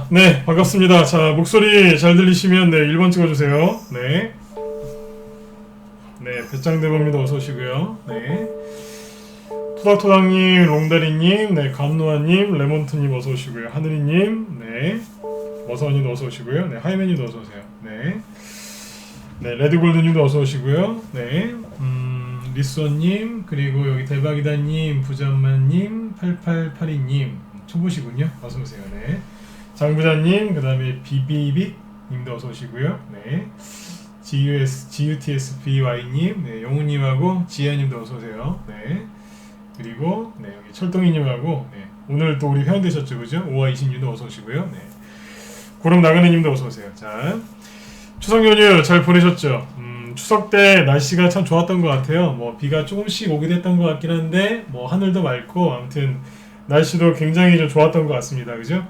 네, 반갑습니다. 자, 목소리 잘 들리시면, 네, 1번 찍어주세요. 네. 네, 배짱대범입니다. 어서오시고요. 네. 토닥토닥님, 롱다리님, 네, 감노아님, 레몬트님 어서오시고요. 하늘이님, 네. 머서원님도 어서오시고요. 네, 하이맨님도 어서오세요. 네. 네, 레드골드님도 어서오시고요. 네. 리쏘님, 그리고 여기 대박이다님, 부자엄마님, 8882님, 초보시군요. 어서오세요. 네. 장부자님, 그 다음에 비비빅님도 어서오시고요. 네. GUTSBY님, 네, 영우님하고 지아님도 어서오세요. 네. 그리고, 네, 여기 철동이님하고, 네, 오늘 또 우리 회원 되셨죠, 그죠? 5와20님도 어서오시고요. 네. 구름 나그네님도 어서오세요. 자, 추석 연휴 잘 보내셨죠? 추석 때 날씨가 참 좋았던 것 같아요. 뭐, 비가 조금씩 오긴 했던 것 같긴 한데, 뭐, 하늘도 맑고, 아무튼, 날씨도 굉장히 좀 좋았던 것 같습니다. 그죠?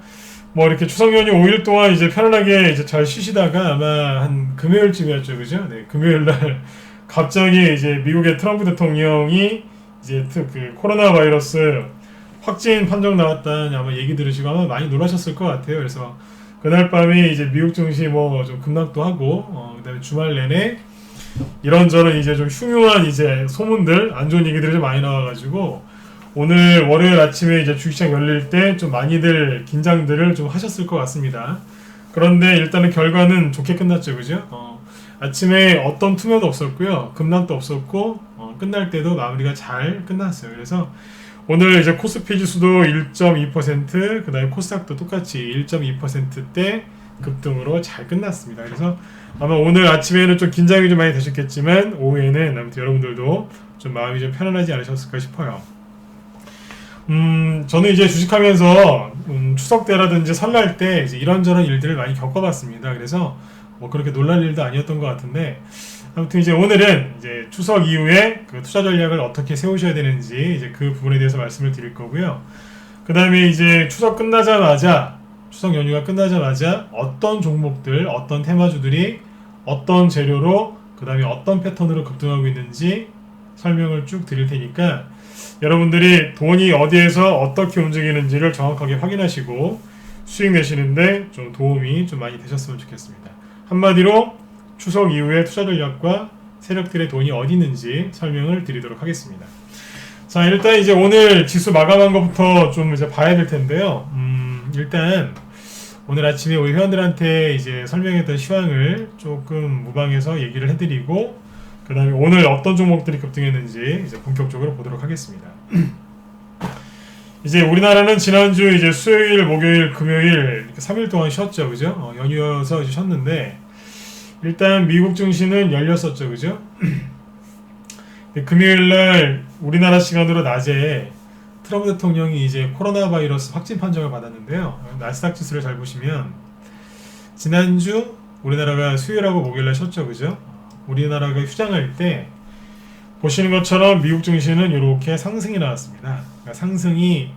뭐 이렇게 추석 연휴 5일 동안 이제 편안하게 이제 잘 쉬시다가 아마 한 금요일쯤이었죠, 그죠? 네, 금요일 날 갑자기 이제 미국의 트럼프 대통령이 이제 그 코로나 바이러스 확진 판정 나왔다는 아마 얘기 들으시고 아마 많이 놀라셨을 것 같아요. 그래서 그날 밤에 이제 미국 증시 뭐 좀 급락도 하고, 그다음에 주말 내내 이런저런 이제 좀 흉흉한 이제 소문들, 안 좋은 얘기들이 좀 많이 나와가지고. 오늘 월요일 아침에 이제 주식시장 열릴 때 좀 많이들 긴장들을 좀 하셨을 것 같습니다. 그런데 일단은 결과는 좋게 끝났죠, 그죠? 아침에 어떤 투매도 없었고요, 급락도 없었고, 끝날 때도 마무리가 잘 끝났어요. 그래서 오늘 이제 코스피 지수도 1.2%, 그 다음에 코스닥도 똑같이 1.2%대 급등으로 잘 끝났습니다. 그래서 아마 오늘 아침에는 좀 긴장이 좀 많이 되셨겠지만 오후에는 아무튼 여러분들도 좀 마음이 좀 편안하지 않으셨을까 싶어요. 저는 이제 주식하면서 추석 때라든지 설날 때 이제 이런저런 일들을 많이 겪어봤습니다. 그래서 뭐 그렇게 놀랄 일도 아니었던 것 같은데, 아무튼 이제 오늘은 이제 추석 이후에 그 투자 전략을 어떻게 세우셔야 되는지 이제 그 부분에 대해서 말씀을 드릴 거고요. 그 다음에 이제 추석 연휴가 끝나자마자 어떤 종목들, 어떤 테마주들이 어떤 재료로, 그 다음에 어떤 패턴으로 급등하고 있는지 설명을 쭉 드릴 테니까 여러분들이 돈이 어디에서 어떻게 움직이는지를 정확하게 확인하시고 수익 내시는데 좀 도움이 좀 많이 되셨으면 좋겠습니다. 한마디로 추석 이후에 투자 전략과 세력들의 돈이 어디 있는지 설명을 드리도록 하겠습니다. 자, 일단 이제 오늘 지수 마감한 것부터 좀 이제 봐야 될 텐데요. 일단 오늘 아침에 우리 회원들한테 이제 설명했던 시황을 조금 무방해서 얘기를 해드리고, 그 다음에 오늘 어떤 종목들이 급등했는지 이제 본격적으로 보도록 하겠습니다. 이제 우리나라는 지난주 이제 수요일, 목요일, 금요일 이렇게 3일 동안 쉬었죠, 그죠? 연휴여서 이제 쉬었는데, 일단 미국 증시는 열렸었죠, 그죠? 금요일 날 우리나라 시간으로 낮에 트럼프 대통령이 이제 코로나 바이러스 확진 판정을 받았는데요. 나스닥 지수를 잘 보시면 지난주 우리나라가 수요일하고 목요일 날 쉬었죠, 그죠? 우리나라가 휴장할 때 보시는 것처럼 미국 증시는 이렇게 상승이 나왔습니다. 그러니까 상승이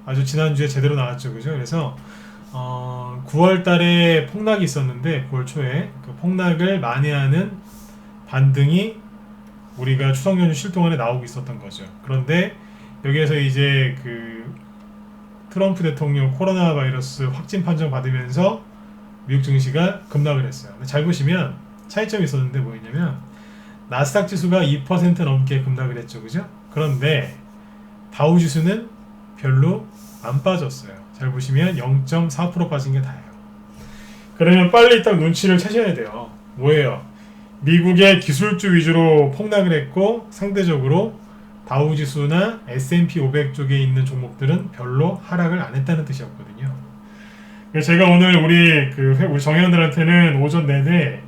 아주 지난주에 제대로 나왔죠, 그죠? 그래서 9월 달에 폭락이 있었는데 9월 초에 그 폭락을 만회하는 반등이 우리가 추석 연휴 쉴 동안에 나오고 있었던 거죠. 그런데 여기에서 이제 그 트럼프 대통령 코로나 바이러스 확진 판정 받으면서 미국 증시가 급락을 했어요. 근데 잘 보시면 차이점이 있었는데 뭐였냐면 나스닥 지수가 2% 넘게 급락을 했죠, 그죠? 그런데 다우 지수는 별로 안 빠졌어요. 잘 보시면 0.4% 빠진 게 다예요. 그러면 빨리 딱 눈치를 채셔야 돼요. 뭐예요? 미국의 기술주 위주로 폭락을 했고 상대적으로 다우 지수나 S&P 500 쪽에 있는 종목들은 별로 하락을 안 했다는 뜻이었거든요. 제가 오늘 우리 정회원들한테는 오전 내내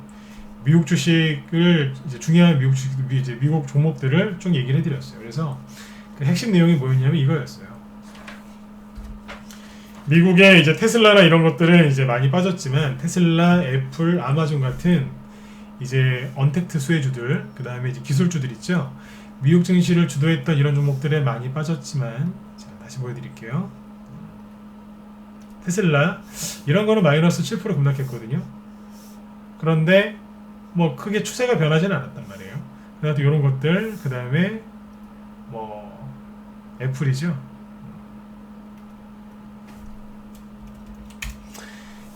미국 주식을 이제 중요한 미국 종목들을 쭉 얘기를 해드렸어요. 그래서 그 핵심 내용이 뭐였냐면 이거였어요. 미국의 이제 테슬라나 이런 것들은 이제 많이 빠졌지만 테슬라, 애플, 아마존 같은 이제 언택트 수혜주들, 그 다음에 이제 기술주들 있죠. 미국 증시를 주도했던 이런 종목들에 많이 빠졌지만, 자, 다시 보여드릴게요. 테슬라 이런 거는 마이너스 7% 급락했거든요. 그런데 뭐 크게 추세가 변하지는 않았단 말이에요. 그다음에 이런 것들, 그 다음에 뭐 애플이죠.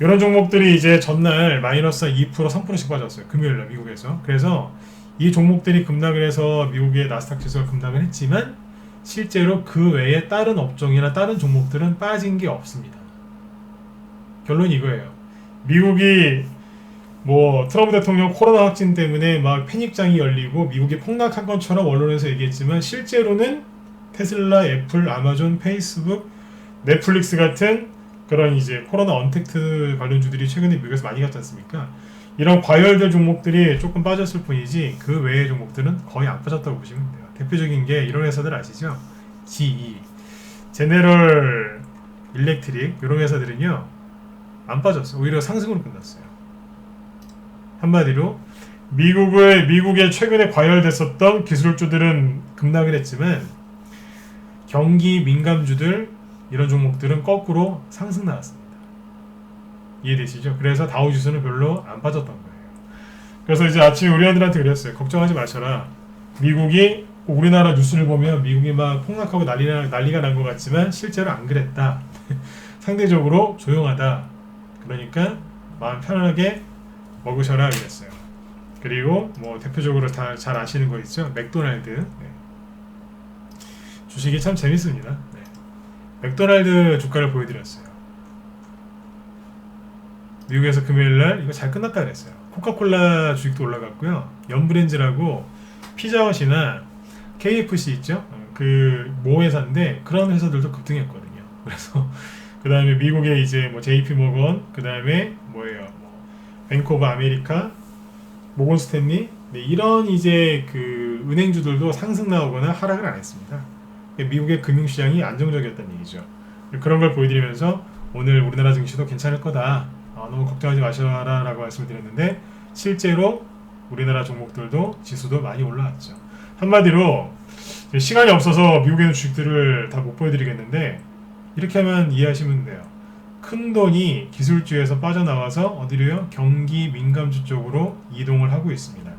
이런 종목들이 이제 전날 마이너스 2%, 3%씩 빠졌어요. 금요일날 미국에서. 그래서 이 종목들이 급락을 해서 미국의 나스닥 지수가 급락을 했지만 실제로 그 외에 다른 업종이나 다른 종목들은 빠진 게 없습니다. 결론이 이거예요. 미국이 뭐 트럼프 대통령 코로나 확진 때문에 막 패닉장이 열리고 미국이 폭락한 것처럼 언론에서 얘기했지만 실제로는 테슬라, 애플, 아마존, 페이스북, 넷플릭스 같은 그런 이제 코로나 언택트 관련주들이 최근에 미국에서 많이 갔지 않습니까? 이런 과열된 종목들이 조금 빠졌을 뿐이지 그 외의 종목들은 거의 안 빠졌다고 보시면 돼요. 대표적인 게 이런 회사들 아시죠? GE, 제네럴 일렉트릭 이런 회사들은요 안 빠졌어요. 오히려 상승으로 끝났어요. 한마디로 미국에 최근에 과열됐었던 기술주들은 급락을 했지만 경기 민감주들 이런 종목들은 거꾸로 상승 나왔습니다. 이해되시죠? 그래서 다우지수는 별로 안 빠졌던 거예요. 그래서 이제 아침에 우리 아들한테 그랬어요. 걱정하지 마셔라. 미국이 우리나라 뉴스를 보면 미국이 막 폭락하고 난리가 난 것 같지만 실제로 안 그랬다. 상대적으로 조용하다. 그러니까 마음 편안하게 먹으셔라 그랬어요. 그리고 뭐 대표적으로 다 잘 아시는 거 있죠? 맥도날드. 네. 주식이 참 재밌습니다. 네. 맥도날드 주가를 보여드렸어요. 미국에서 금요일날 이거 잘 끝났다 그랬어요. 코카콜라 주식도 올라갔고요. 연브랜즈라고 피자헛이나 KFC 있죠? 그 모 회사인데 그런 회사들도 급등했거든요. 그래서 그 다음에 미국의 이제 뭐 JP 모건, 그 다음에 뭐예요? 뱅크 오브 아메리카, 모건 스탠리, 네, 이런 이제 그 은행주들도 상승 나오거나 하락을 안 했습니다. 미국의 금융시장이 안정적이었다는 얘기죠. 그런 걸 보여드리면서 오늘 우리나라 증시도 괜찮을 거다. 너무 걱정하지 마셔라 라고 말씀을 드렸는데 실제로 우리나라 종목들도 지수도 많이 올라왔죠. 한마디로 시간이 없어서 미국에 있는 주식들을 다 못 보여드리겠는데 이렇게 하면 이해하시면 돼요. 큰 돈이 기술주에서 빠져나와서 어디로요? 경기 민감주 쪽으로 이동을 하고 있습니다.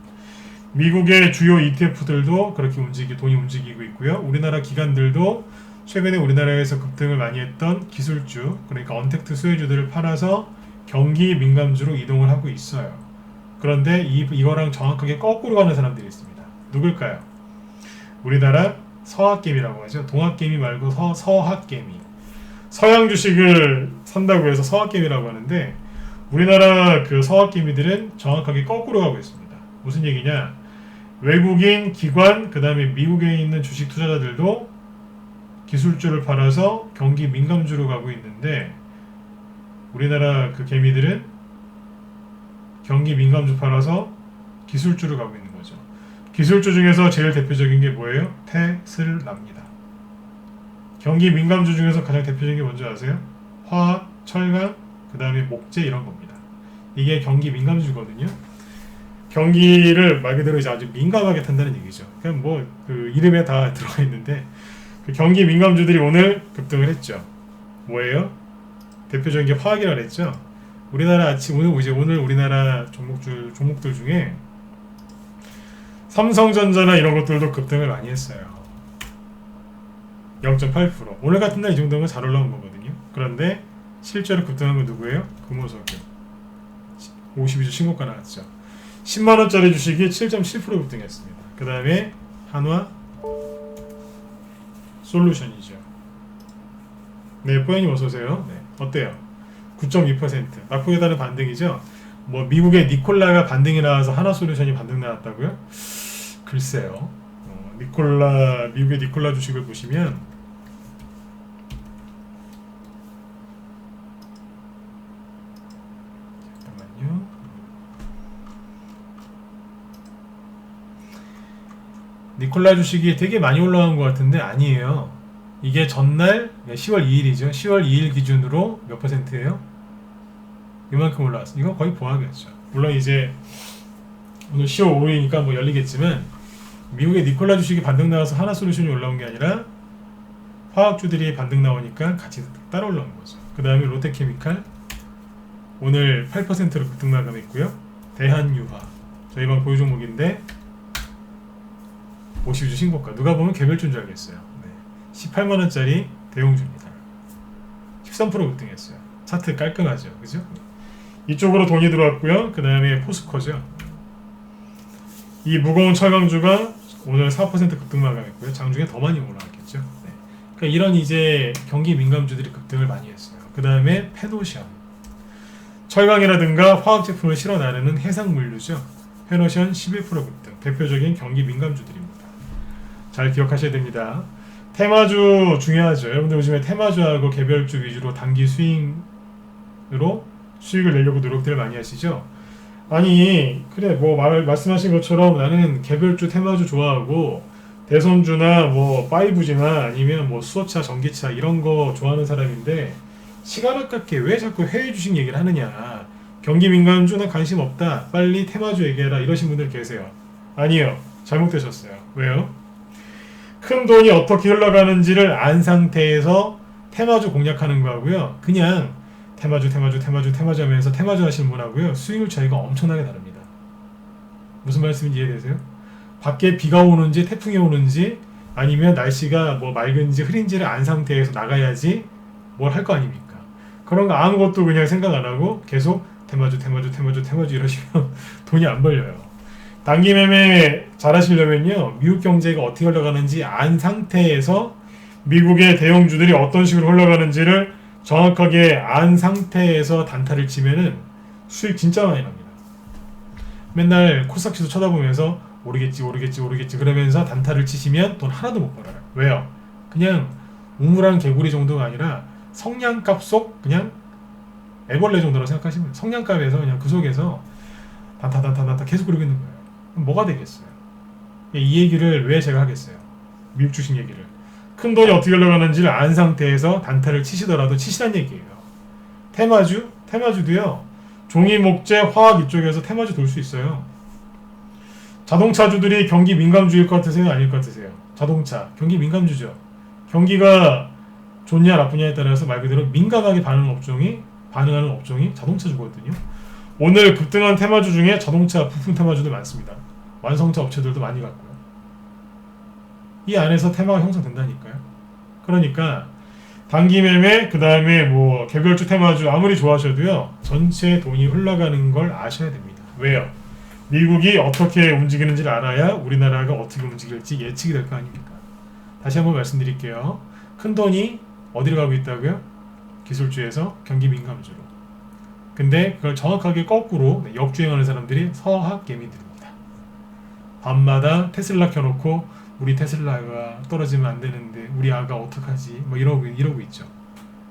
미국의 주요 ETF들도 그렇게 돈이 움직이고 있고요. 우리나라 기관들도 최근에 우리나라에서 급등을 많이 했던 기술주, 그러니까 언택트 수혜주들을 팔아서 경기 민감주로 이동을 하고 있어요. 그런데 이거랑 정확하게 거꾸로 가는 사람들이 있습니다. 누굴까요? 우리나라 서학개미라고 하죠. 동학개미 말고 서학개미. 서양 주식을 산다고 해서 서학개미라고 하는데 우리나라 그 서학개미들은 정확하게 거꾸로 가고 있습니다. 무슨 얘기냐? 외국인 기관 그 다음에 미국에 있는 주식 투자자들도 기술주를 팔아서 경기 민감주로 가고 있는데 우리나라 그 개미들은 경기 민감주 팔아서 기술주로 가고 있는 거죠. 기술주 중에서 제일 대표적인 게 뭐예요? 테슬라입니다. 경기 민감주 중에서 가장 대표적인 게 뭔지 아세요? 화학, 철강, 그 다음에 목재 이런 겁니다. 이게 경기 민감주거든요. 경기를 말 그대로 이제 아주 민감하게 탄다는 얘기죠. 그냥 뭐 그 이름에 다 들어가 있는데 그 경기 민감주들이 오늘 급등을 했죠. 뭐예요? 대표적인 게 화학이라고 했죠. 우리나라 오늘 우리나라 종목들 중에 삼성전자나 이런 것들도 급등을 많이 했어요. 0.8%. 오늘 같은 날 이 정도면 잘 올라온 거거든요. 그런데 실제로 급등한 건 누구예요? 금호석유. 52주 신고가 나왔죠. 10만원짜리 주식이 7.7% 급등했습니다. 그 다음에 한화 솔루션이죠. 네, 뽀연님 어서오세요. 네, 어때요? 9.2% 낙폭에 반등이죠. 뭐 미국의 니콜라가 반등이 나와서 한화 솔루션이 반등 나왔다고요? 글쎄요. 미국의 니콜라 주식을 보시면 잠깐만요. 니콜라 주식이 되게 많이 올라간 것 같은데 아니에요. 이게 전날 10월 2일이죠. 10월 2일 기준으로 몇 %예요? 이만큼 올라왔어요. 이건 거의 보합이었죠. 물론 이제 오늘 10월 5일이니까 뭐 열리겠지만 미국의 니콜라 주식이 반등 나와서 하나솔루션이 올라온 게 아니라 화학주들이 반등 나오니까 같이 따라 올라온 거죠. 그 다음에 롯데케미칼 오늘 8%로 급등 마감했고요. 대한유화 저희 방 보유 종목인데 52주 신고가 누가 보면 개별주인 줄 알겠어요. 네. 18만원짜리 대용주입니다. 13% 급등했어요. 차트 깔끔하죠, 그죠? 이쪽으로 돈이 들어왔고요. 그 다음에 포스코죠. 이 무거운 철강주가 오늘 4% 급등 마감했고요. 장중에 더 많이 올라갔겠죠. 네. 그러니까 이런 이제 경기 민감주들이 급등을 많이 했어요. 그 다음에 페노션, 철강이라든가 화학 제품을 실어 나르는 해상물류죠. 페노션 11% 급등, 대표적인 경기 민감주들입니다. 잘 기억하셔야 됩니다. 테마주 중요하죠. 여러분들 요즘에 테마주하고 개별주 위주로 단기 스윙으로 수익을 내려고 노력들을 많이 하시죠. 아니 그래 뭐 말씀하신 것처럼 나는 개별주 테마주 좋아하고 대선주나 뭐 5G나 아니면 뭐 수소차 전기차 이런 거 좋아하는 사람인데 시간 아깝게 왜 자꾸 해외 주식 얘기를 하느냐, 경기 민감주는 관심 없다, 빨리 테마주 얘기해라, 이러신 분들 계세요. 아니요, 잘못되셨어요. 왜요? 큰 돈이 어떻게 흘러가는지를 안 상태에서 테마주 공략하는 거하고요, 그냥 테마주 하면서 테마주 하시는 분하고요, 수익률 차이가 엄청나게 다릅니다. 무슨 말씀인지 이해되세요? 밖에 비가 오는지 태풍이 오는지 아니면 날씨가 뭐 맑은지 흐린지를 안 상태에서 나가야지 뭘 할 거 아닙니까? 그런 거 아무것도 그냥 생각 안 하고 계속 테마주 이러시면 돈이 안 벌려요. 단기 매매 잘 하시려면요, 미국 경제가 어떻게 흘러가는지 안 상태에서 미국의 대형주들이 어떤 식으로 흘러가는지를 정확하게 안 상태에서 단타를 치면은 수익 진짜 많이 납니다. 맨날 코스닥지수 쳐다보면서 오르겠지 그러면서 단타를 치시면 돈 하나도 못 벌어요. 왜요? 그냥 우물한 개구리 정도가 아니라 성냥갑 속 그냥 애벌레 정도라고 생각하시면, 성냥갑에서 그냥 그 속에서 단타 계속 그러고 있는 거예요. 그럼 뭐가 되겠어요? 이 얘기를 왜 제가 하겠어요? 미국 주식 얘기를. 큰 돈이 어떻게 흘러가는지를 안 상태에서 단타를 치시더라도 치시란 얘기예요. 테마주도요, 종이, 목재, 화학 이쪽에서 테마주 돌 수 있어요. 자동차주들이 경기 민감주일 것 같으세요? 아닐 것 같으세요? 자동차, 경기 민감주죠. 경기가 좋냐 나쁘냐에 따라서 말 그대로 민감하게 반응하는 업종이 자동차주거든요. 오늘 급등한 테마주 중에 자동차 부품 테마주도 많습니다. 완성차 업체들도 많이 갔고요. 이 안에서 테마가 형성된다니까요. 그러니까 단기 매매, 그 다음에 뭐 개별주 테마주 아무리 좋아하셔도요, 전체 돈이 흘러가는 걸 아셔야 됩니다. 왜요? 미국이 어떻게 움직이는지를 알아야 우리나라가 어떻게 움직일지 예측이 될 거 아닙니까? 다시 한번 말씀드릴게요. 큰 돈이 어디로 가고 있다고요? 기술주에서 경기 민감주로. 근데 그걸 정확하게 거꾸로 역주행하는 사람들이 서학개미들입니다. 밤마다 테슬라 켜놓고 우리 테슬라가 떨어지면 안 되는데 우리 아가 어떡하지? 뭐 이러고 있죠.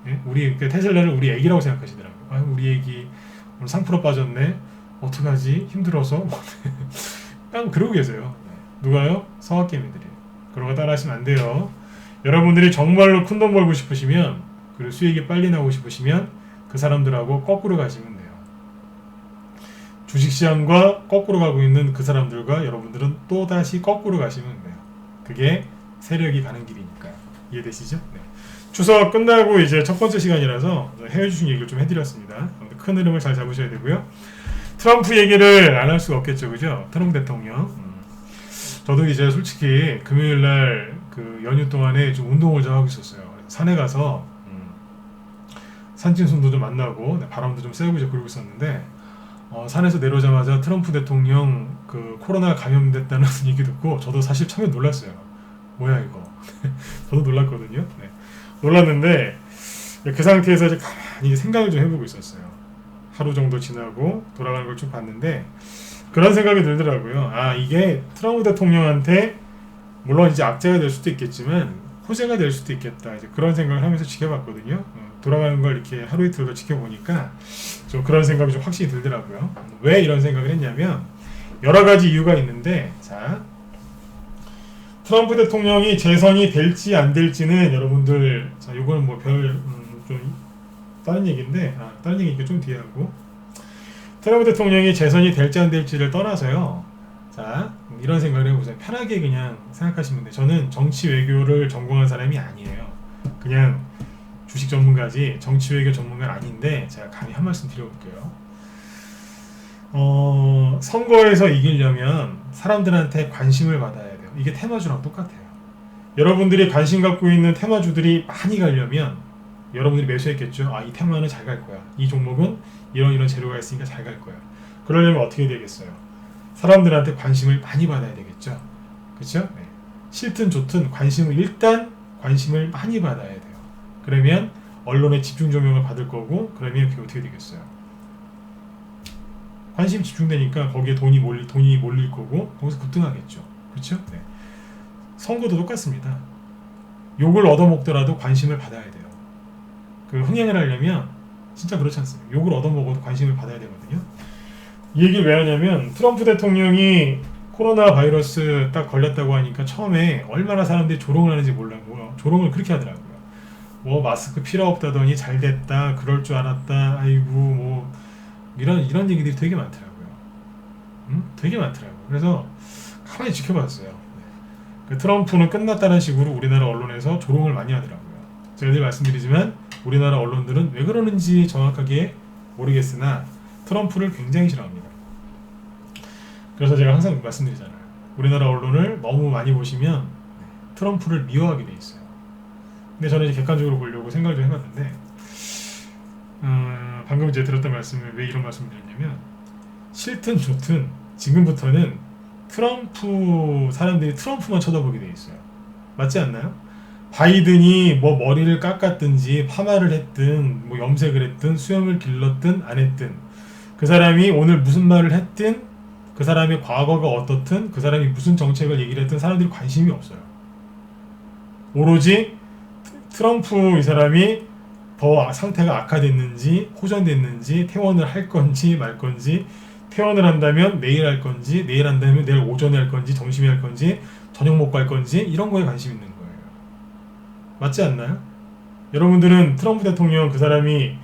예? 우리 테슬라를 우리 애기라고 생각하시더라고요. 아, 우리 애기 오늘 3% 빠졌네. 어떡하지? 힘들어서. 그냥 그러고 계세요. 누가요? 서학개미들이에요. 그런 거 따라하시면 안 돼요. 여러분들이 정말로 큰 돈 벌고 싶으시면, 그리고 수익이 빨리 나오고 싶으시면 그 사람들하고 거꾸로 가시면 돼요. 주식시장과 거꾸로 가고 있는 그 사람들과 여러분들은 또다시 거꾸로 가시면 돼요. 그게 세력이 가는 길이니까요. 이해되시죠? 네. 추석 끝나고 이제 첫 번째 시간이라서 해외 주식 얘기를 좀 해드렸습니다. 큰 흐름을 잘 잡으셔야 되고요. 트럼프 얘기를 안 할 수가 없겠죠, 그죠? 트럼프 대통령. 저도 이제 솔직히 금요일날 그 연휴 동안에 좀 운동을 좀 하고 있었어요. 산에 가서 산짐승도 좀 만나고 바람도 좀 쐬고 이제 그러고 있었는데, 산에서 내려오자마자 트럼프 대통령 그 코로나 감염됐다는 얘기 듣고 저도 사실 처음에 놀랐어요. 뭐야 이거. 저도 놀랐거든요. 네. 놀랐는데 그 상태에서 이제 가만히 생각을 좀 해보고 있었어요. 하루 정도 지나고 돌아가는 걸 쭉 봤는데 그런 생각이 들더라고요. 아, 이게 트럼프 대통령한테 물론 이제 악재가 될 수도 있겠지만 호재가 될 수도 있겠다. 이제 그런 생각을 하면서 지켜봤거든요. 돌아가는 걸 이렇게 하루 이틀 더 지켜보니까 좀 그런 생각이 좀 확실히 들더라고요. 왜 이런 생각을 했냐면 여러 가지 이유가 있는데, 자, 트럼프 대통령이 재선이 될지 안 될지는 여러분들, 자, 이거는 뭐 좀 다른 얘기인데, 다른 얘기니까 좀 뒤에 하고, 트럼프 대통령이 재선이 될지 안 될지를 떠나서요. 자, 이런 생각을 해보세요. 편하게 그냥 생각하시면 돼요. 저는 정치 외교를 전공한 사람이 아니에요. 그냥 주식 전문가지 정치 외교 전문가는 아닌데 제가 감히 한 말씀 드려볼게요. 선거에서 이기려면 사람들한테 관심을 받아야 돼요. 이게 테마주랑 똑같아요. 여러분들이 관심 갖고 있는 테마주들이 많이 가려면 여러분들이 매수했겠죠. 아, 이 테마는 잘 갈 거야. 이 종목은 이런 재료가 있으니까 잘 갈 거야. 그러려면 어떻게 되겠어요? 사람들한테 관심을 많이 받아야 되겠죠. 그렇죠? 네. 싫든 좋든 일단 관심을 많이 받아야 돼요. 그러면 언론의 집중 조명을 받을 거고, 그러면 그게 어떻게 되겠어요? 관심 집중되니까 거기에 돈이 몰릴 거고, 거기서 급등하겠죠. 그렇죠? 네. 선거도 똑같습니다. 욕을 얻어먹더라도 관심을 받아야 돼요. 그 흥행을 하려면 진짜 그렇지 않습니까? 욕을 얻어먹어도 관심을 받아야 되거든요. 이 얘기를 왜 하냐면, 트럼프 대통령이 코로나 바이러스 딱 걸렸다고 하니까 처음에 얼마나 사람들이 조롱을 하는지 몰라요. 조롱을 그렇게 하더라고요. 뭐 마스크 필요 없다더니 잘 됐다, 그럴 줄 알았다, 아이고 뭐 이런 얘기들이 되게 많더라고요. 되게 많더라고요. 그래서 가만히 지켜봤어요. 네. 그 트럼프는 끝났다는 식으로 우리나라 언론에서 조롱을 많이 하더라고요. 제가 늘 말씀드리지만 우리나라 언론들은 왜 그러는지 정확하게 모르겠으나 트럼프를 굉장히 싫어합니다. 그래서 제가 항상 말씀드리잖아요. 우리나라 언론을 너무 많이 보시면 트럼프를 미워하게 돼 있어요. 근데 저는 이제 객관적으로 보려고 생각을 좀 해봤는데, 방금 이제 들었던 말씀을 왜 이런 말씀을 드렸냐면, 싫든 좋든 지금부터는 사람들이 트럼프만 쳐다보게 돼 있어요. 맞지 않나요? 바이든이 뭐 머리를 깎았든지 파마를 했든 뭐 염색을 했든 수염을 길렀든 안 했든, 그 사람이 오늘 무슨 말을 했든, 그 사람의 과거가 어떻든, 그 사람이 무슨 정책을 얘기를 했든 사람들이 관심이 없어요. 오로지 트럼프 이 사람이 더 상태가 악화됐는지 호전됐는지, 퇴원을 할 건지 말 건지, 퇴원을 한다면 내일 할 건지, 내일 한다면 내일 오전에 할 건지, 점심에 할 건지, 저녁 먹고 할 건지, 이런 거에 관심 있는 거예요. 맞지 않나요? 여러분들은 트럼프 대통령 그 사람이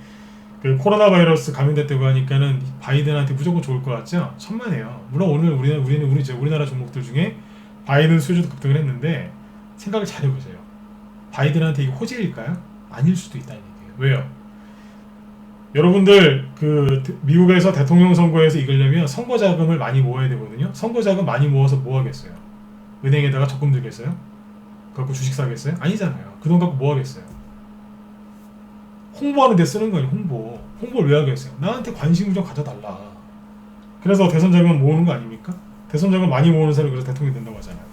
그 코로나 바이러스 감염됐다고 하니까는 바이든한테 무조건 좋을 것 같죠? 천만에요. 물론 오늘 우리나라 종목들 중에 바이든 수주도 급등을 했는데, 생각을 잘 해보세요. 바이든한테 이게 호재일까요? 아닐 수도 있다는 얘기예요. 왜요? 여러분들 그 미국에서 대통령 선거에서 이기려면 선거 자금을 많이 모아야 되거든요. 선거 자금 많이 모아서 뭐 하겠어요? 은행에다가 적금 들겠어요? 갖고 주식 사겠어요? 아니잖아요. 그 돈 갖고 뭐 하겠어요? 홍보하는 데 쓰는 거 아니에요. 홍보를 왜 하겠어요? 나한테 관심을 좀 가져달라. 그래서 대선 자금 모으는 거 아닙니까? 대선 자금 많이 모으는 사람이 그래서 대통령이 된다고 하잖아요.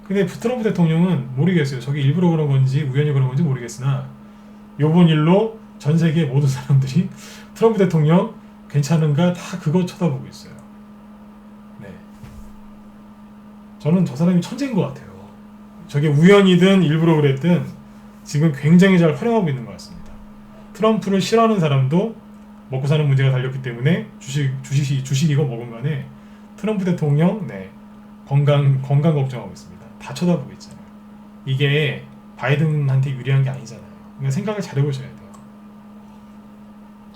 근데 트럼프 대통령은 모르겠어요. 저게 일부러 그런 건지 우연히 그런 건지 모르겠으나, 요번 일로 전 세계 모든 사람들이 트럼프 대통령 괜찮은가 다 그거 쳐다보고 있어요. 네. 저는 저 사람이 천재인 것 같아요. 저게 우연이든 일부러 그랬든 지금 굉장히 잘 활용하고 있는 것 같습니다. 트럼프를 싫어하는 사람도 먹고 사는 문제가 달렸기 때문에 주식이고 뭐건 간에 트럼프 대통령 건강 걱정하고 있습니다. 다 쳐다보고 있잖아요. 이게 바이든한테 유리한 게 아니잖아요. 그러니까 생각을 잘 해보셔야 돼요.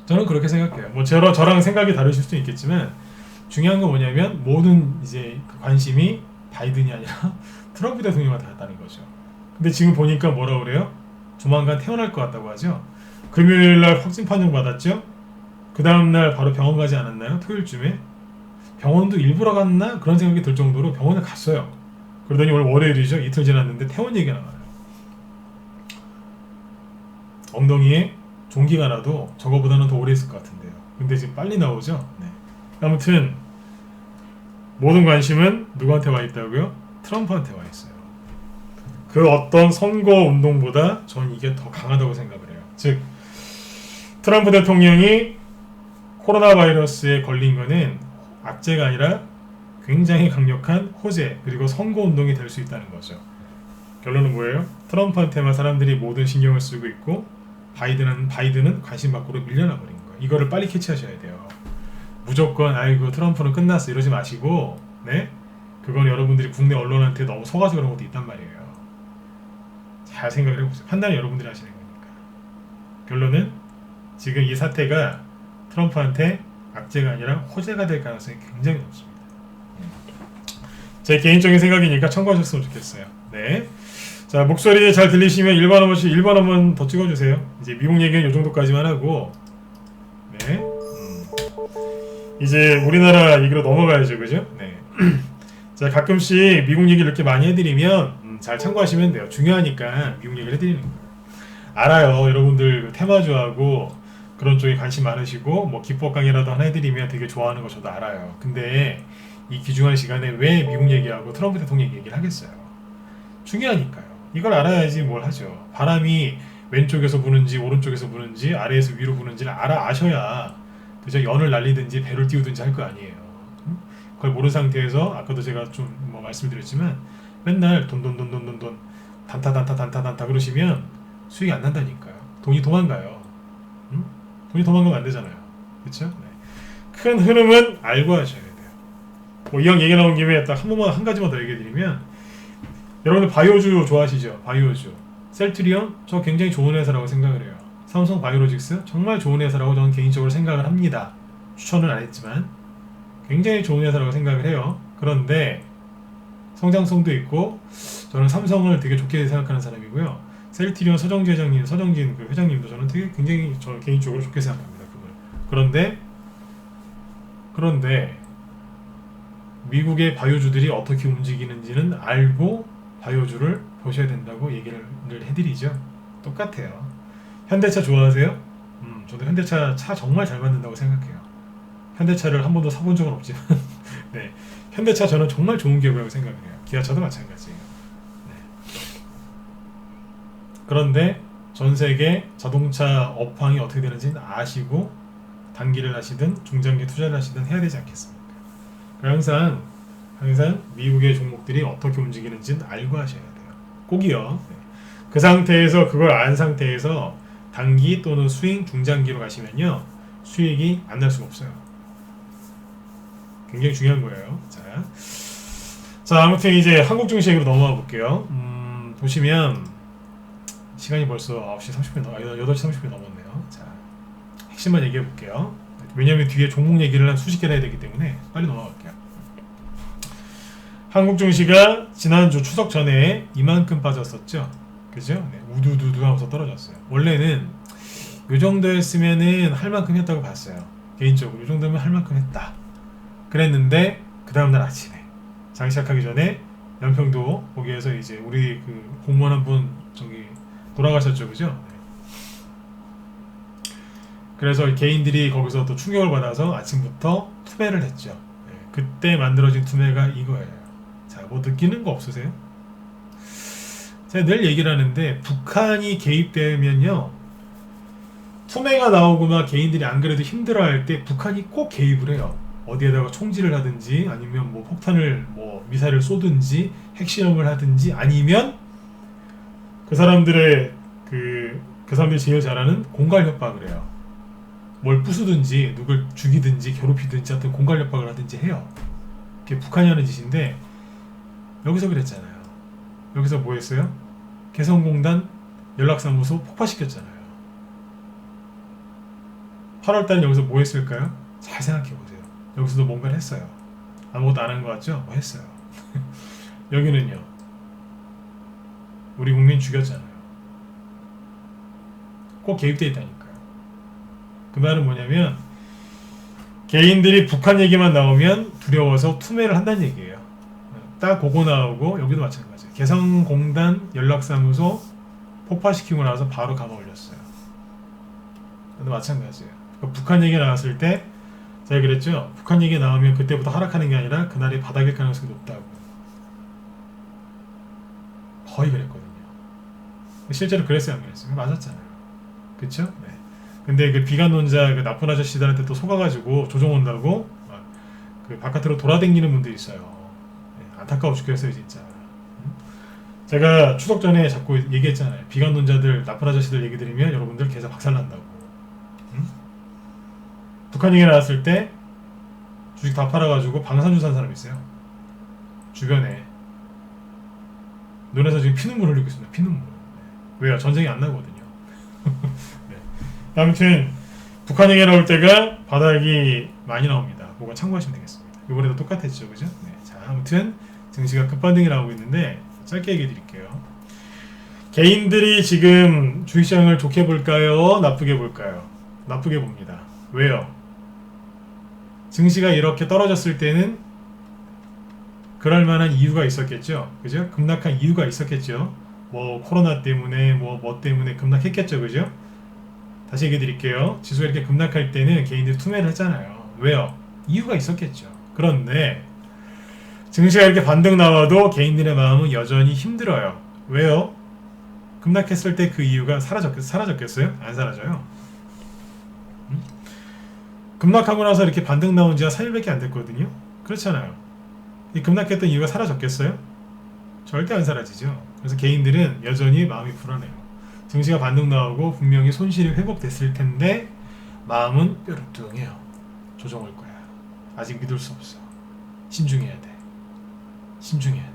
저는 그렇게 생각해요. 뭐 저랑 생각이 다르실 수도 있겠지만, 중요한 건 뭐냐면 모든 이제 그 관심이 바이든이 아니라 트럼프 대통령한테 갔다는 거죠. 근데 지금 보니까 뭐라 그래요? 조만간 퇴원할 것 같다고 하죠. 금요일날 확진 판정 받았죠. 그 다음날 바로 병원 가지 않았나요? 토요일쯤에 병원도 일부러 갔나? 그런 생각이 들 정도로 병원에 갔어요. 그러더니 오늘 월요일이죠. 이틀 지났는데 퇴원 얘기가 나와요. 엉덩이에 종기가 나도 저거보다는 더 오래 있을 것 같은데요. 근데 지금 빨리 나오죠. 네. 아무튼 모든 관심은 누구한테 와 있다고요? 트럼프한테 와 있어요. 그 어떤 선거 운동보다 전 이게 더 강하다고 생각을 해요. 즉 트럼프 대통령이 코로나 바이러스에 걸린 거는 악재가 아니라 굉장히 강력한 호재, 그리고 선거 운동이 될 수 있다는 거죠. 결론은 뭐예요? 트럼프한테만 사람들이 모든 신경을 쓰고 있고, 바이든은 관심 밖으로 밀려나 버린 거예요. 이거를 빨리 캐치하셔야 돼요. 무조건 아이고 트럼프는 끝났어 이러지 마시고, 네? 그건 여러분들이 국내 언론한테 너무 속아서 그런 것도 있단 말이에요. 잘 생각을 해보세요. 판단은 여러분들이 하시는 거니까. 결론은 지금 이 사태가 트럼프한테 악재가 아니라 호재가 될 가능성이 굉장히 높습니다. 제 개인적인 생각이니까 참고하셨으면 좋겠어요. 네. 자, 목소리 잘 들리시면 1번 한번 더 찍어주세요. 이제 미국 얘기는 이 정도까지만 하고, 네. 이제 우리나라 얘기로 넘어가야죠, 그죠? 네. 자, 가끔씩 미국 얘기를 이렇게 많이 해드리면 잘 참고하시면 돼요. 중요하니까 미국 얘기를 해드리는 거예요. 알아요. 여러분들 그 테마주하고 그런 쪽에 관심 많으시고 뭐 기법 강의라도 하나 해드리면 되게 좋아하는 거 저도 알아요. 근데 이 귀중한 시간에 왜 미국 얘기하고 트럼프 대통령 얘기를 하겠어요? 중요하니까요. 이걸 알아야지 뭘 하죠. 바람이 왼쪽에서 부는지 오른쪽에서 부는지 아래에서 위로 부는지를 아셔야 그저 연을 날리든지 배를 띄우든지 할 거 아니에요. 그걸 모르는 상태에서 아까도 제가 좀 뭐 말씀드렸지만 맨날 돈 단타 그러시면 수익이 안 난다니까요. 돈이 도망가요. 돈이 도망가면 안 되잖아요. 그렇죠? 네. 큰 흐름은 알고 하셔야 돼요. 뭐 이왕 얘기 나온 김에 딱 한 가지만 더 얘기해 드리면 여러분들 바이오주 좋아하시죠? 바이오주. 셀트리온 저 굉장히 좋은 회사라고 생각을 해요. 삼성 바이오로직스 정말 좋은 회사라고 저는 개인적으로 생각을 합니다. 추천은 안 했지만 굉장히 좋은 회사라고 생각을 해요. 그런데 성장성도 있고 저는 삼성을 되게 좋게 생각하는 사람이고요. 셀트리온 서정진 그 회장님도 저는 되게 굉장히 저 개인적으로 좋게 생각합니다. 그걸. 그런데 미국의 바이오주들이 어떻게 움직이는지는 알고 바이오주를 보셔야 된다고 얘기를 해드리죠. 똑같아요. 현대차 좋아하세요? 저도 현대차 차 정말 잘 만든다고 생각해요. 현대차를 한 번도 사본 적은 없지만 네, 현대차 저는 정말 좋은 기업이라고 생각을 해요. 기아차도 마찬가지예요. 네. 그런데 전 세계 자동차 업황이 어떻게 되는지는 아시고 단기를 하시든 중장기 투자를 하시든 해야 되지 않겠습니까? 항상 미국의 종목들이 어떻게 움직이는지는 알고 하셔야 돼요. 꼭이요. 네. 그 상태에서 그걸 안 상태에서 단기 또는 스윙 중장기로 가시면요 수익이 안 날 수가 없어요. 굉장히 중요한 거예요. 자 아무튼 이제 한국 증시로 넘어가 볼게요. 보시면 시간이 벌써 9시 30분 8시 30분 넘었네요. 자 핵심만 얘기해 볼게요. 왜냐면 뒤에 종목 얘기를 한 수십 개나 해야 되기 때문에 빨리 넘어갈게요. 한국 증시가 지난주 추석 전에 이만큼 빠졌었죠. 그죠? 네, 우두두두 하면서 떨어졌어요. 원래는 이 정도였으면은 할 만큼 했다고 봤어요. 개인적으로 이 정도면 할 만큼 했다. 그랬는데 그 다음날 아침에 장 시작하기 전에 연평도 거기에서 이제 우리 그 공무원 한 분 저기 돌아가셨죠, 그죠? 네. 그래서 개인들이 거기서 또 충격을 받아서 아침부터 투매를 했죠. 네, 그때 만들어진 투매가 이거예요. 자, 뭐 느끼는 거 없으세요? 제가 늘 얘기를 하는데 북한이 개입되면요 투매가 나오고 막 개인들이 안 그래도 힘들어할 때 북한이 꼭 개입을 해요. 어디에다가 총질을 하든지 아니면 뭐 폭탄을 뭐 미사일을 쏘든지 핵실험을 하든지 아니면 그 사람들의 그 사람들이 제일 잘하는 공갈 협박을 해요. 뭘 부수든지 누굴 죽이든지 괴롭히든지 하여튼 공갈 협박을 하든지 해요. 그게 북한이 하는 짓인데 여기서 그랬잖아요. 여기서 뭐 했어요? 개성공단 연락사무소 폭파시켰잖아요. 8월달에 여기서 뭐 했을까요? 잘 생각해보세요. 여기서도 뭔가를 했어요. 아무것도 안 한 것 같죠? 뭐 했어요. 여기는요. 우리 국민 죽였잖아요. 꼭 개입되어 있다니까요. 그 말은 뭐냐면 개인들이 북한 얘기만 나오면 두려워서 투매를 한다는 얘기예요. 딱 그거 나오고 여기도 마찬가지예요. 개성공단 연락사무소 폭파시키고 나서 바로 감아 올렸어요. 근데 마찬가지예요. 그러니까 북한 얘기 나왔을 때 제가 그랬죠. 북한 얘기 나오면 그때부터 하락하는 게 아니라 그날이 바닥일 가능성이 높다고. 거의 그랬거든요. 실제로 그랬어요, 안 그랬어요? 맞았잖아요. 그쵸? 네. 근데 그 비관론자 그 나쁜 아저씨들한테 또 속아가지고 조종 온다고 막 그 바깥으로 돌아다니는 분들이 있어요. 네, 안타까워 죽겠어요, 진짜. 제가 추석 전에 자꾸 얘기했잖아요. 비관론자들, 나쁜 아저씨들 얘기 들으면 여러분들 계좌 박살난다고. 북한 얘기 나왔을 때 주식 다 팔아가지고 방산주 산 사람 있어요. 주변에. 눈에서 지금 피눈물 흘리고 있습니다. 피눈물. 네. 왜요? 전쟁이 안 나거든요. 네. 아무튼 북한 얘기 나올 때가 바닥이 많이 나옵니다. 그거 참고하시면 되겠습니다. 이번에도 똑같았죠, 그죠? 네. 자, 아무튼 증시가 급반등이 나오고 있는데 짧게 얘기해 드릴게요. 개인들이 지금 주식시장을 좋게 볼까요? 나쁘게 볼까요? 나쁘게 봅니다. 왜요? 증시가 이렇게 떨어졌을 때는 그럴 만한 이유가 있었겠죠. 그죠? 급락한 이유가 있었겠죠. 뭐 코로나 때문에 뭐 때문에 급락했겠죠, 그죠? 다시 얘기해 드릴게요. 지수가 이렇게 급락할 때는 개인들이 투매를 했잖아요. 왜요? 이유가 있었겠죠. 그런데 증시가 이렇게 반등 나와도 개인들의 마음은 여전히 힘들어요. 왜요? 급락했을 때 그 이유가 사라졌겠어요? 안 사라져요. 급락하고 나서 이렇게 반등 나온 지가 3일밖에 안 됐거든요. 그렇잖아요. 이 급락했던 이유가 사라졌겠어요? 절대 안 사라지죠. 그래서 개인들은 여전히 마음이 불안해요. 증시가 반등 나오고 분명히 손실이 회복됐을 텐데 마음은 뾰루뚱해요. 조정할 거야. 아직 믿을 수 없어. 신중해야 돼. 신중해야 돼.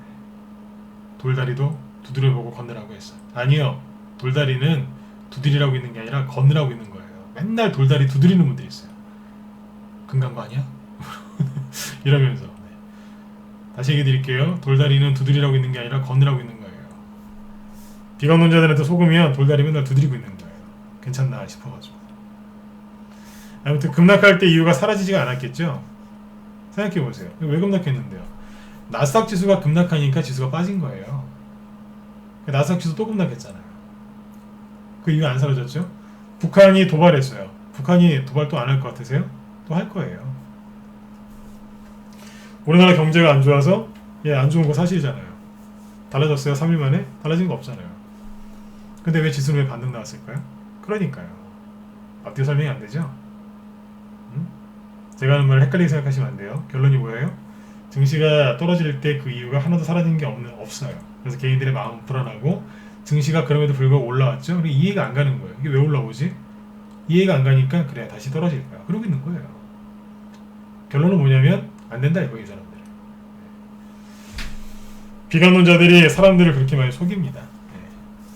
돌다리도 두드려보고 건너라고 했어. 아니요. 돌다리는 두드리라고 있는 게 아니라 건너라고 있는 거예요. 맨날 돌다리 두드리는 분들이 있어요. 금간 거 아니야? 이러면서. 네. 다시 얘기 드릴게요. 돌다리는 두드리라고 있는 게 아니라 건너라고 있는 거예요. 비관론자들한테 속으면 돌다리 맨날 두드리고 있는 거예요. 괜찮나 싶어가지고. 아무튼 급락할 때 이유가 사라지지가 않았겠죠? 생각해보세요. 왜 급락했는데요? 나스닥 지수가 급락하니까 지수가 빠진 거예요. 나스닥 지수 또 급락했잖아요. 그 이유 안 사라졌죠? 북한이 도발했어요. 북한이 도발 또 안 할 것 같으세요? 또 할 거예요. 우리나라 경제가 안 좋아서 안 좋은 거 사실이잖아요. 달라졌어요? 3일 만에? 달라진 거 없잖아요. 근데 왜 지수는 왜 반등 나왔을까요? 그러니까요. 앞뒤 설명이 안 되죠? 제가 하는 말을 헷갈리게 생각하시면 안 돼요. 결론이 뭐예요? 증시가 떨어질 때 그 이유가 하나도 사라진 게 없어요. 그래서 개인들의 마음은 불안하고 증시가 그럼에도 불구하고 올라왔죠. 근데 이해가 안 가는 거예요. 이게 왜 올라오지? 이해가 안 가니까 그래 다시 떨어질 거야. 그러고 있는 거예요. 결론은 뭐냐면 안 된다 이거예요, 이 사람들. 비관론자들이 사람들을 그렇게 많이 속입니다.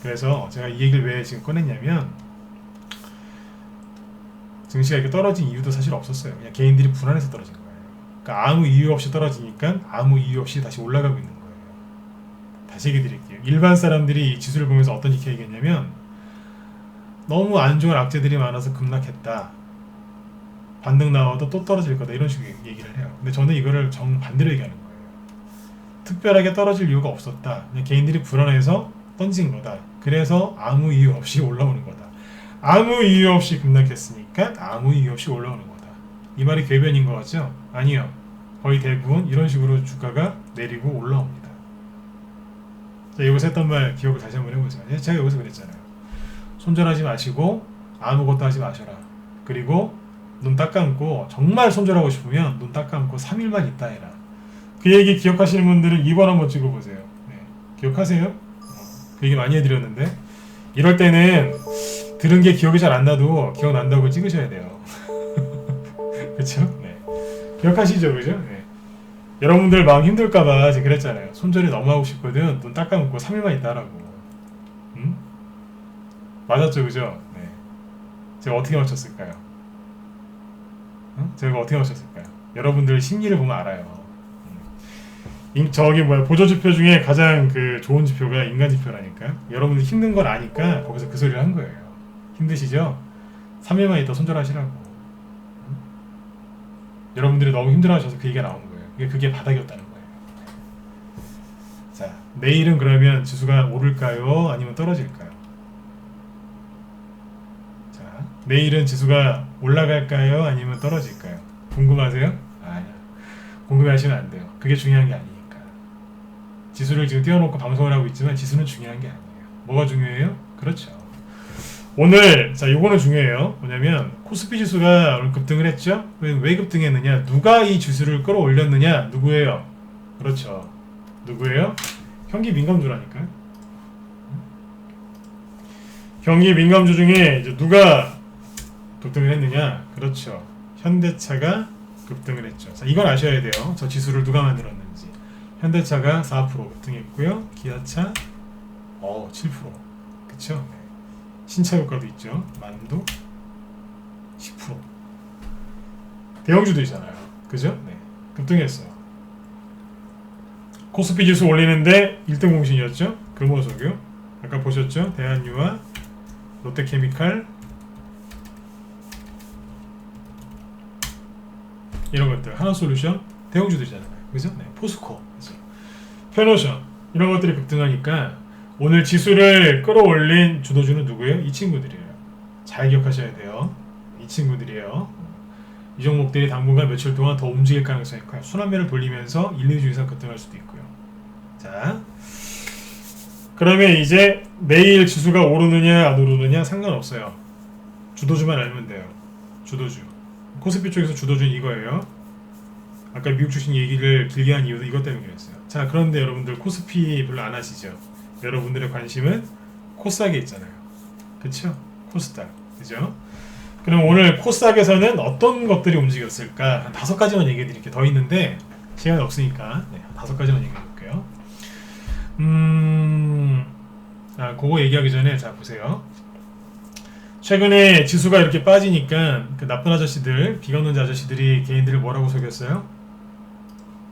그래서 제가 이 얘기를 왜 지금 꺼냈냐면 증시가 이렇게 떨어진 이유도 사실 없었어요. 그냥 개인들이 불안해서 떨어진 거예요. 그러니까 아무 이유 없이 떨어지니까 아무 이유 없이 다시 올라가고 있는 거예요. 다시 얘기 드릴게요. 일반 사람들이 이 지수를 보면서 어떤 이렇게 얘기했냐면 너무 안 좋은 악재들이 많아서 급락했다. 반등 나와도 또 떨어질 거다. 이런 식으로 얘기를 해요. 근데 저는 이거를 정반대로 얘기하는 거예요. 특별하게 떨어질 이유가 없었다. 그냥 개인들이 불안해서 던진 거다. 그래서 아무 이유 없이 올라오는 거다. 아무 이유 없이 급락했으니까 아무 이유 없이 올라오는 거다. 이 말이 궤변인 것 같죠? 아니요. 거의 대부분 이런 식으로 주가가 내리고 올라옵니다. 자, 여기서 했던 말 기억을 다시 한번 해보세요. 제가 여기서 그랬잖아요. 손절하지 마시고 아무것도 하지 마셔라. 그리고 눈 딱 감고 정말 손절하고 싶으면 눈 딱 감고 3일만 있다 해라. 그 얘기 기억하시는 분들은 2번 한번 찍어보세요. 네. 기억하세요? 그 얘기 많이 해드렸는데 이럴 때는 들은 게 기억이 잘 안 나도 기억난다고 찍으셔야 돼요. 그렇죠? 네. 기억하시죠? 그죠? 네. 여러분들 마음 힘들까봐 제가 그랬잖아요. 손절이 너무 하고 싶거든. 눈 딱 감고 3일만 있다 하라고. 맞았죠? 그죠? 네. 제가 어떻게 맞췄을까요? 제가 어떻게 맞췄을까요? 여러분들 심리를 보면 알아요. 저기 보조지표 중에 가장 그 좋은 지표가 인간지표라니까. 여러분들 힘든 걸 아니까 거기서 그 소리를 한 거예요. 힘드시죠? 3일만 있다 손절하시라고. 여러분들이 너무 힘들어하셔서 그 얘기가 나온 거예요. 그게 바닥이었다는 거예요. 자, 내일은 그러면 지수가 오를까요? 아니면 떨어질까요? 자, 내일은 지수가 올라갈까요? 아니면 떨어질까요? 궁금하세요? 아니요. 궁금해하시면 안 돼요. 그게 중요한 게 아니니까. 지수를 지금 띄워놓고 방송을 하고 있지만 지수는 중요한 게 아니에요. 뭐가 중요해요? 그렇죠. 오늘 자 요거는 중요해요. 뭐냐면 코스피 지수가 오늘 급등을 했죠. 왜 급등했느냐? 누가 이 지수를 끌어올렸느냐? 누구예요? 그렇죠. 누구예요? 경기 민감주라니까요. 경기 민감주 중에 이제 누가 급등을 했느냐? 그렇죠. 현대차가 급등을 했죠. 자, 이건 아셔야 돼요. 저 지수를 누가 만들었는지. 현대차가 4% 급등했고요. 기아차 7%. 그쵸? 네. 신차 효과도 있죠. 만도 10%. 대형주도 있잖아요. 그죠? 네. 급등했어요. 코스피 지수 올리는데 1등 공신이었죠. 금호석유. 아까 보셨죠? 대한유화, 롯데케미칼 이런 것들. 하나솔루션 대형주도 있잖아요. 그죠? 네. 포스코. 그죠? 페노션 이런 것들이 급등하니까 오늘 지수를 끌어올린 주도주는 누구예요? 이 친구들이에요. 잘 기억하셔야 돼요. 이 친구들이에요. 이 종목들이 당분간 며칠 동안 더 움직일 가능성이 커요. 순환매를 돌리면서 1, 2주 이상 급등할 수도 있고요. 자, 그러면 이제 내일 지수가 오르느냐 안 오르느냐 상관없어요. 주도주만 알면 돼요. 주도주. 코스피 쪽에서 주도주는 이거예요. 아까 미국 주식 얘기를 길게 한 이유도 이것 때문에 그랬어요. 자, 그런데 여러분들 코스피 별로 안 하시죠? 여러분들의 관심은 코스닥에 있잖아요. 그쵸? 코스닥. 그죠? 그럼 오늘 코스닥에서는 어떤 것들이 움직였을까? 한 5가지만 얘기해 드릴게요. 더 있는데 시간이 없으니까 5가지만 얘기해 볼게요. 그거 얘기하기 전에 자 보세요. 최근에 지수가 이렇게 빠지니까 그 나쁜 아저씨들, 비가 오는 아저씨들이 개인들을 뭐라고 속였어요?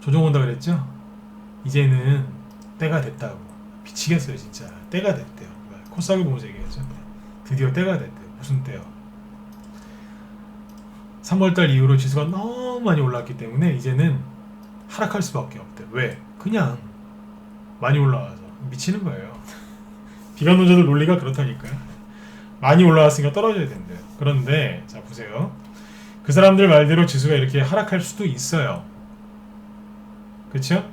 조정 온다 그랬죠? 이제는 때가 됐다고. 미치겠어요 진짜. 때가 됐대요. 코스닥을 보면서 얘기했죠. 드디어 때가 됐대요. 무슨 때요? 3월달 이후로 지수가 너무 많이 올랐기 때문에 이제는 하락할 수밖에 없대요. 왜? 그냥 많이 올라와서 미치는 거예요. 비관론자들 논리가 그렇다니까요. 많이 올라왔으니까 떨어져야 된대요. 그런데 자 보세요. 그 사람들 말대로 지수가 이렇게 하락할 수도 있어요. 그쵸?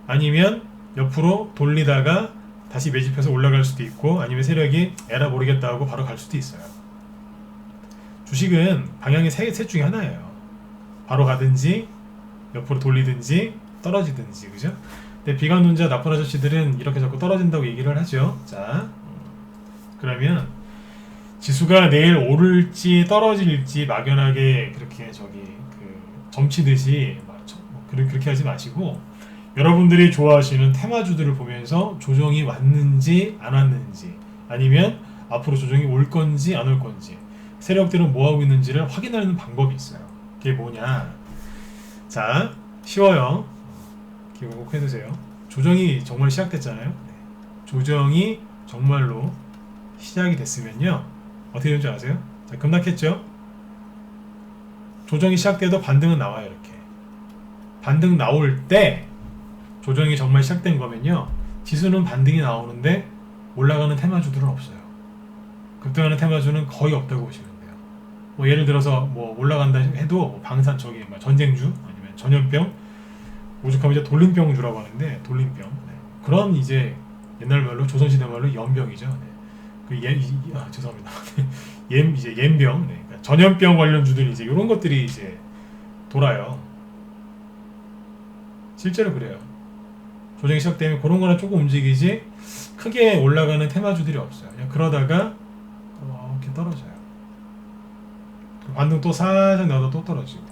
아니면 옆으로 돌리다가 다시 매집해서 올라갈 수도 있고, 아니면 세력이 에라 모르겠다 하고 바로 갈 수도 있어요. 주식은 방향이 셋 중에 하나예요. 바로 가든지 옆으로 돌리든지 떨어지든지. 그죠? 근데 비관론자 나쁜 아저씨들은 이렇게 자꾸 떨어진다고 얘기를 하죠. 자, 그러면 지수가 내일 오를지 떨어질지 막연하게 그렇게 점치듯이 그렇게 하지 마시고, 여러분들이 좋아하시는 테마주들을 보면서 조정이 왔는지 안 왔는지, 아니면 앞으로 조정이 올 건지 안 올 건지, 세력들은 뭐 하고 있는지를 확인하는 방법이 있어요. 그게 뭐냐? 자, 쉬워요. 기억 꼭 해두세요. 조정이 정말 시작됐잖아요. 조정이 정말로 시작이 됐으면요, 어떻게 되는지 아세요? 자, 급락했죠? 조정이 시작돼도 반등은 나와요. 이렇게 반등 나올 때 조정이 정말 시작된 거면요, 지수는 반등이 나오는데 올라가는 테마주들은 없어요. 급등하는 테마주는 거의 없다고 보시면 돼요. 뭐 예를 들어서 뭐 올라간다 해도 뭐 방산 전쟁주, 아니면 전염병, 오죽하면 이제 돌림병주라고 하는데, 돌림병. 네. 그런 이제 옛날 말로, 조선시대 말로 연병이죠. 네. 죄송합니다. 이제 옌병, 네. 그러니까 전염병 관련주들이 이제 이런 것들이 이제 돌아요. 실제로 그래요. 조정이 시작되면 그런 거는 조금 움직이지 크게 올라가는 테마주들이 없어요. 그냥 그러다가 이렇게 떨어져요. 반등 또 살짝 나도 또 떨어지고.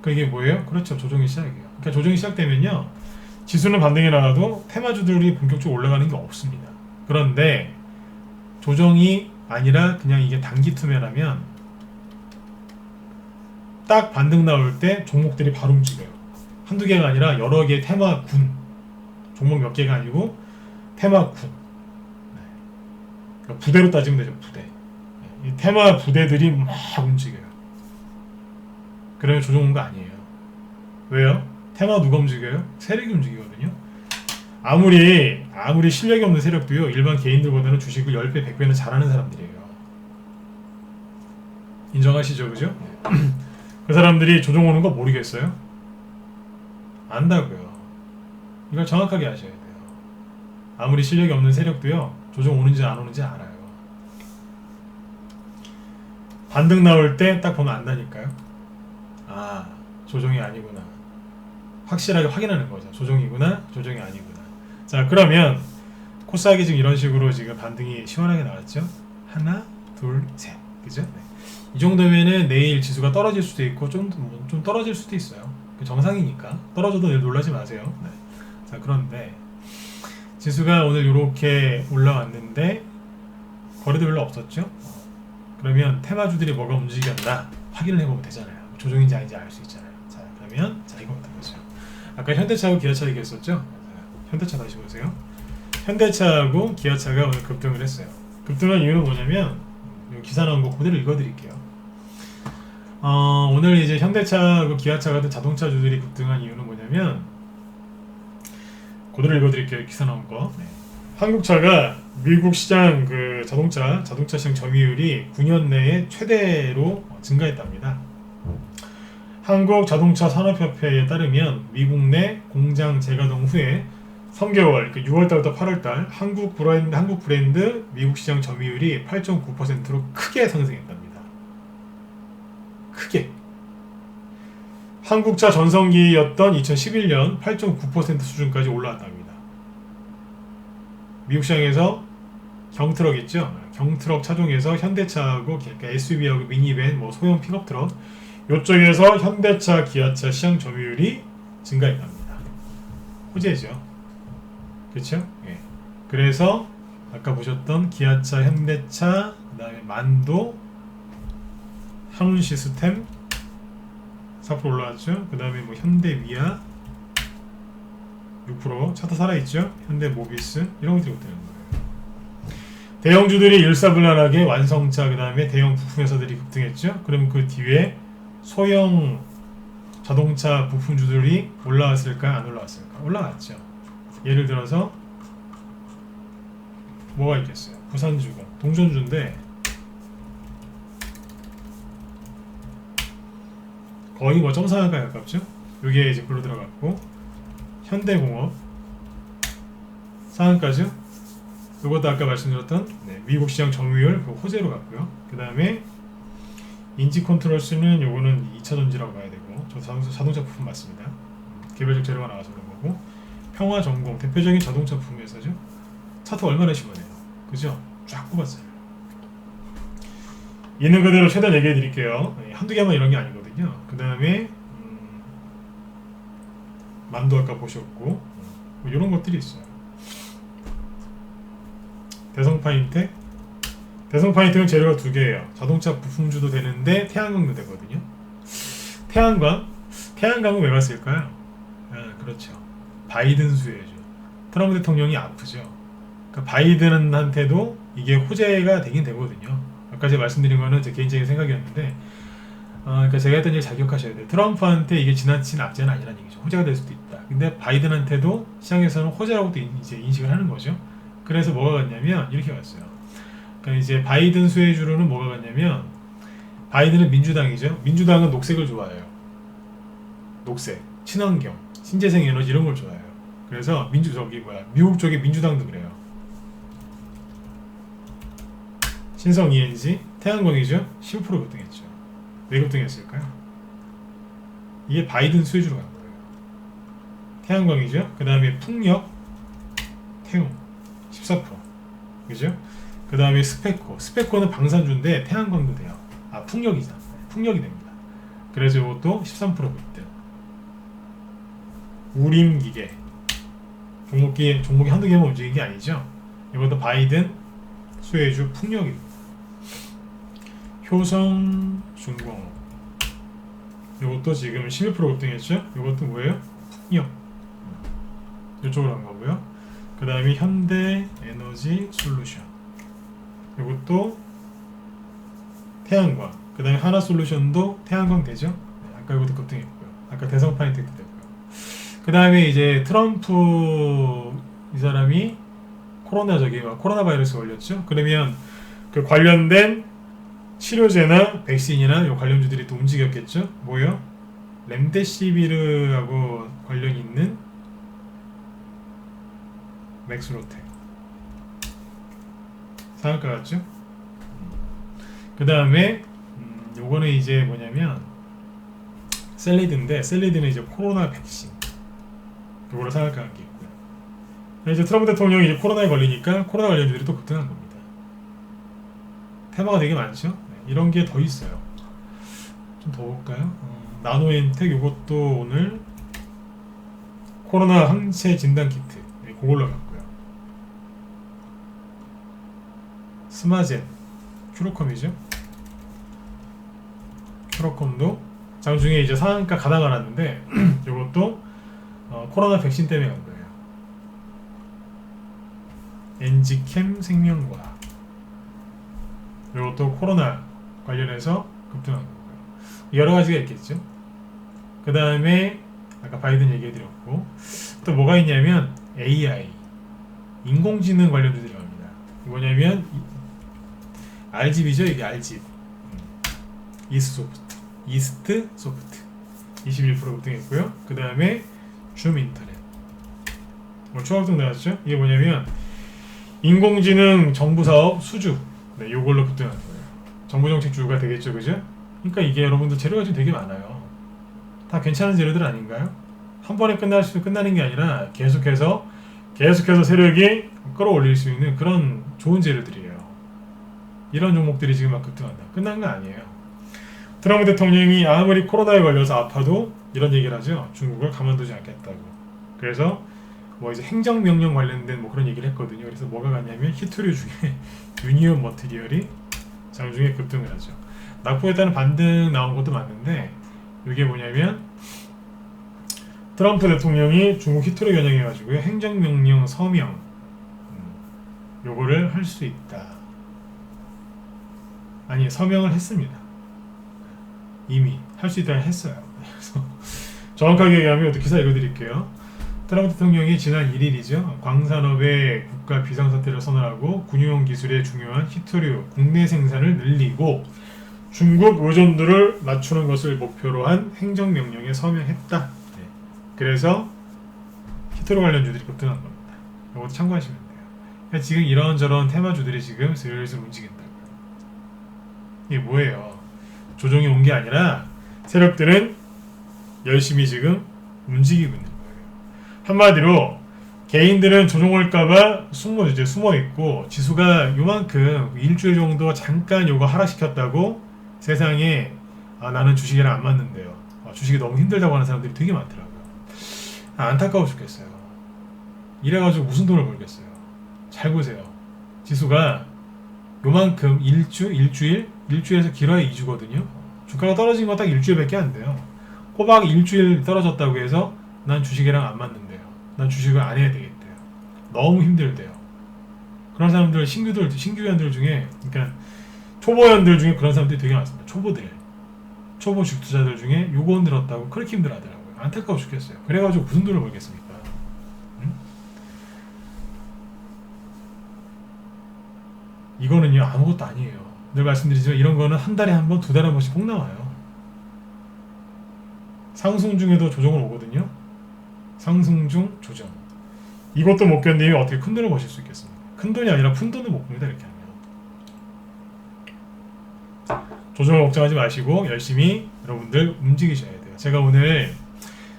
이게 뭐예요? 그렇죠. 조정이 시작이에요. 그러니까 조정이 시작되면요, 지수는 반등이 나와도 테마주들이 본격적으로 올라가는 게 없습니다. 그런데 조정이 아니라 그냥 이게 단기 투매라면 딱 반등 나올 때 종목들이 바로 움직여요. 한두 개가 아니라 여러 개의 테마군, 종목 몇 개가 아니고 테마군. 그러니까 부대로 따지면 되죠. 부대. 이 테마 부대들이 막 움직여요. 그러면 조정 온 거 아니에요. 왜요? 테마 누가 움직여요? 세력이 움직이거든요. 아무리 실력이 없는 세력도요, 일반 개인들보다는 주식을 10배, 100배는 잘하는 사람들이에요. 인정하시죠? 그죠? 그 사람들이 조정 오는 거 모르겠어요? 안다고요. 이걸 정확하게 아셔야 돼요. 아무리 실력이 없는 세력도요, 조정 오는지 안 오는지 알아요. 반등 나올 때 딱 보면 안다니까요. 아, 조정이 아니구나. 확실하게 확인하는 거죠. 조정이구나, 조정이 아니구나. 자, 그러면 코스닥이 지금 이런 식으로 지금 반등이 시원하게 나왔죠. 하나, 둘, 셋. 그죠? 네. 이 정도면은 내일 지수가 떨어질 수도 있고 좀 떨어질 수도 있어요. 정상이니까. 떨어져도 놀라지 마세요. 네. 자, 그런데 지수가 오늘 이렇게 올라왔는데 거래도 별로 없었죠. 그러면 테마주들이 뭐가 움직였나 확인을 해보면 되잖아요. 조정인지 아닌지 알 수 있잖아요. 자, 그러면 이거부터 보세요. 아까 현대차하고 기아차 얘기했었죠. 현대차 다시 보세요. 현대차하고 기아차가 오늘 급등을 했어요. 급등한 이유는 뭐냐면, 기사 나온 거 그대로 읽어드릴게요. 오늘 이제 현대차하고 기아차 같은 자동차주들이 급등한 이유는 뭐냐면, 그대로 읽어드릴게요. 기사 나온 거. 네. 한국차가 미국 시장 그 자동차 시장 점유율이 9년 내에 최대로 증가했답니다. 한국 자동차 산업협회에 따르면 미국 내 공장 재가동 후에 3개월, 그 6월달부터 8월달 한국 브랜드 미국 시장 점유율이 8.9%로 크게 상승했답니다. 크게. 한국차 전성기였던 2011년 8.9% 수준까지 올라왔답니다. 미국 시장에서 경트럭 있죠? 경트럭 차종에서 현대차하고 그러니까 SUV하고 미니밴, 뭐 소형 픽업 트럭 이쪽에서 현대차, 기아차 시장 점유율이 증가했답니다. 호재죠. 그렇죠? 예. 그래서 아까 보셨던 기아차, 현대차, 그다음에 만도, 한운 시스템 4% 올라왔죠. 그다음에 뭐 현대 위아 6% 차트 살아있죠. 현대 모비스 이런 것들이 되는 거예요. 대형주들이 일사불란하게 완성차 그다음에 대형 부품 회사들이 급등했죠. 그럼 그 뒤에 소형 자동차 부품주들이 올라왔을까 안 올라왔을까? 올라왔죠. 예를 들어서 뭐가 있겠어요? 부산주가 동전주인데 거의 뭐 점상한가에 가깝죠. 이게 이제 글로 들어갔고 현대공업 상한가죠. 이것도 아까 말씀드렸던 미국 시장 점유율 그 호재로 갔고요. 그 다음에 인지컨트롤스는 요거는 2차전지라고 봐야 되고 저 자동차 부품 맞습니다. 개별적 재료가 나와서 그런 거고 평화전공 대표적인 자동차 부품 회사죠. 차트 얼마나 심하네요. 그죠? 쫙 꼽았어요. 있는 그대로 최대한 얘기해 드릴게요. 한두 개만 이런 게 아니거든요. 그 다음에 만도 아까 보셨고 뭐 이런 것들이 있어요. 대성파인텍은 재료가 두 개예요. 자동차 부품주도 되는데 태양광도 되거든요. 태양광은 왜 갔을까요? 그렇죠. 바이든 수혜죠. 트럼프 대통령이 아프죠. 그러니까 바이든한테도 이게 호재가 되긴 되거든요. 아까 제가 말씀드린 거는 제 개인적인 생각이었는데, 그러니까 제가 했던 얘기 잘 기억하셔야 돼요. 트럼프한테 이게 지나친 악재는 아니라는 얘기죠. 호재가 될 수도 있다. 근데 바이든한테도 시장에서는 호재라고도 이제 인식을 하는 거죠. 그래서 뭐가 같냐면 이렇게 갔어요. 그러니까 이제 바이든 수혜주로는 뭐가 같냐면 바이든은 민주당이죠. 민주당은 녹색을 좋아해요. 녹색, 친환경, 신재생 에너지 이런 걸 좋아해요. 그래서 미국 쪽의 민주당도 그래요. 신성 ENG, 태양광이죠. 15% 급등했죠. 왜 급등했을까요? 이게 바이든 수혜주로 간 거예요. 태양광이죠. 그 다음에 풍력, 태움 14%, 그죠? 그 다음에 스페코는 방산주인데 태양광도 돼요. 풍력이 됩니다. 그래서 이것도 13% 급등. 우림기계 종목이 한두 개만 움직인 게 아니죠. 이것도 바이든 수혜주 풍력입니다. 효성중공업 이것도 지금 11% 급등했죠. 이것도 뭐예요? 풍력. 이쪽으로 간 거고요. 그 다음에 현대에너지 솔루션 이것도 태양광. 그 다음에 하나솔루션도 태양광 되죠. 아까 이것도 급등했고요. 아까 대성파인텍도 되고요. 그 다음에 이제 트럼프 이 사람이 코로나 바이러스 걸렸죠. 그러면 그 관련된 치료제나 백신이나 요 관련주들이 또 움직였겠죠. 뭐요? 렘데시비르하고 관련 있는 맥스로텍 상한가 같죠? 그 다음에 요거는 이제 뭐냐면 셀리드인데 셀리드는 이제 코로나 백신 요거를 상한가 한 게 있고요. 이제 트럼프 대통령이 이제 코로나에 걸리니까 코로나 관련주들이 또 급등한 겁니다. 테마가 되게 많죠? 네, 이런 게 더 있어요. 좀 더 볼까요? 나노엔텍 요것도 오늘 코로나 항체 진단 키트 그걸로 갔고요. 스마젠 큐로컴이죠. 큐로컴도 장중에 이제 상한가 가다가 났는데 이것도 코로나 백신 때문에 간 거예요. 엔지캠 생명과학 이것도 코로나 관련해서 급등한 거고요. 여러 가지가 있겠죠. 그 다음에 아까 바이든 얘기해드렸고 또 뭐가 있냐면 AI 인공지능 관련주들이 갑니다. 뭐냐면 RGB죠, 이게 RGB. 이스트 소프트 21% 급등했고요. 그 다음에 줌 인터넷 초합등 나왔죠. 이게 뭐냐면 인공지능 정부사업 수주, 네, 요걸로 급등한 거예요. 정부정책주가 되겠죠, 그죠? 그러니까 이게 여러분들 재료가 지금 되게 많아요. 다 괜찮은 재료들 아닌가요? 한 번에 끝나는 게 아니라 계속해서 세력이 끌어올릴 수 있는 그런 좋은 재료들이에요. 이런 종목들이 지금 막 급등한다. 끝난 거 아니에요. 트럼프 대통령이 아무리 코로나에 걸려서 아파도 이런 얘기를 하죠. 중국을 가만두지 않겠다고. 그래서 뭐 이제 행정명령 관련된 뭐 그런 얘기를 했거든요. 그래서 뭐가 같냐면 히토류 중에 유니온 머티리얼이 장중에 급등을 하죠. 낙폭에 따른 반등 나온 것도 맞는데 이게 뭐냐면 트럼프 대통령이 중국 히토류 겨냥해가지고요. 행정명령 서명 요거를 할 수 있다. 아니 서명을 했습니다. 이미 할 수 있다고 했어요. 그래서 정확하게 얘기하면 기사 읽어드릴게요. 트럼프 대통령이 지난 1일이죠. 광산업의 국가 비상사태를 선언하고 군용 기술의 중요한 히토류 국내 생산을 늘리고 중국 의존도를 낮추는 것을 목표로 한 행정명령에 서명했다. 네. 그래서 히토류 관련주들이 급등한 겁니다. 이것도 참고하시면 돼요. 그러니까 지금 이런저런 테마주들이 지금 슬슬 움직인다고요. 이게 뭐예요? 조정이 온 게 아니라 세력들은 열심히 지금 움직이고 있는 거예요. 한마디로 개인들은 조정 올까봐 숨어 있고 지수가 요만큼 일주일 정도 잠깐 요거 하락시켰다고 세상에 나는 주식이랑 안 맞는데요. 주식이 너무 힘들다고 하는 사람들이 되게 많더라고요. 안타까워 죽겠어요. 이래가지고 무슨 돈을 벌겠어요. 잘 보세요. 지수가 요만큼 일주일에서 길어야 2주거든요. 주가가 떨어진 건 딱 일주일밖에 안 돼요. 꼬박 일주일 떨어졌다고 해서 난 주식이랑 안 맞는데요. 난 주식을 안 해야 되겠대요. 너무 힘들대요. 그런 사람들 신규연들 중에 그러니까 초보연들 중에 그런 사람들이 되게 많습니다. 초보 주투자들 중에 요거 흔들었다고 그렇게 힘들어하더라고요. 안타까워 죽겠어요. 그래가지고 무슨 돈을 벌겠습니까? 응? 이거는요 아무것도 아니에요. 늘 말씀드리지만 이런 거는 한 달에 한 번, 두 달에 한 번씩 꼭 나와요. 상승 중에도 조정을 오거든요. 상승 중 조정. 이것도 못 견디면 어떻게 큰 돈을 버실 수 있겠습니까? 큰 돈이 아니라 푼 돈을 못 봅니다. 이렇게 하면. 조정을 걱정하지 마시고 열심히 여러분들 움직이셔야 돼요. 제가 오늘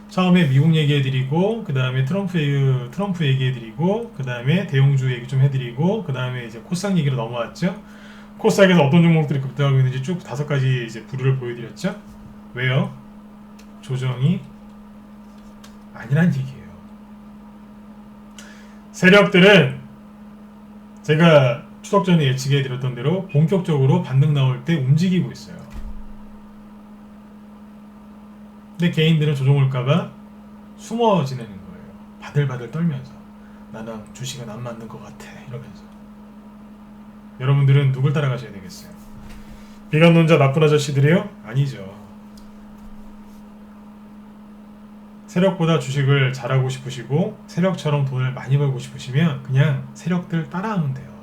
처음에 미국 얘기해드리고 그 다음에 트럼프 얘기해드리고 그 다음에 대형주 얘기 좀 해드리고 그 다음에 이제 코스닥 얘기로 넘어왔죠. 코스닥에서 어떤 종목들이 급등하고 있는지 쭉 5가지 이제 부류를 보여드렸죠. 왜요? 조정이 아니란 얘기예요. 세력들은 제가 추석 전에 예측해드렸던 대로 본격적으로 반등 나올 때 움직이고 있어요. 근데 개인들은 조정 올까봐 숨어 지내는 거예요. 바들바들 떨면서 나랑 주식은 안 맞는 것 같아 이러면서. 여러분들은 누굴 따라가셔야 되겠어요? 비관론자 나쁜 아저씨들이요? 아니죠. 세력보다 주식을 잘하고 싶으시고 세력처럼 돈을 많이 벌고 싶으시면 그냥 세력들 따라하면 돼요.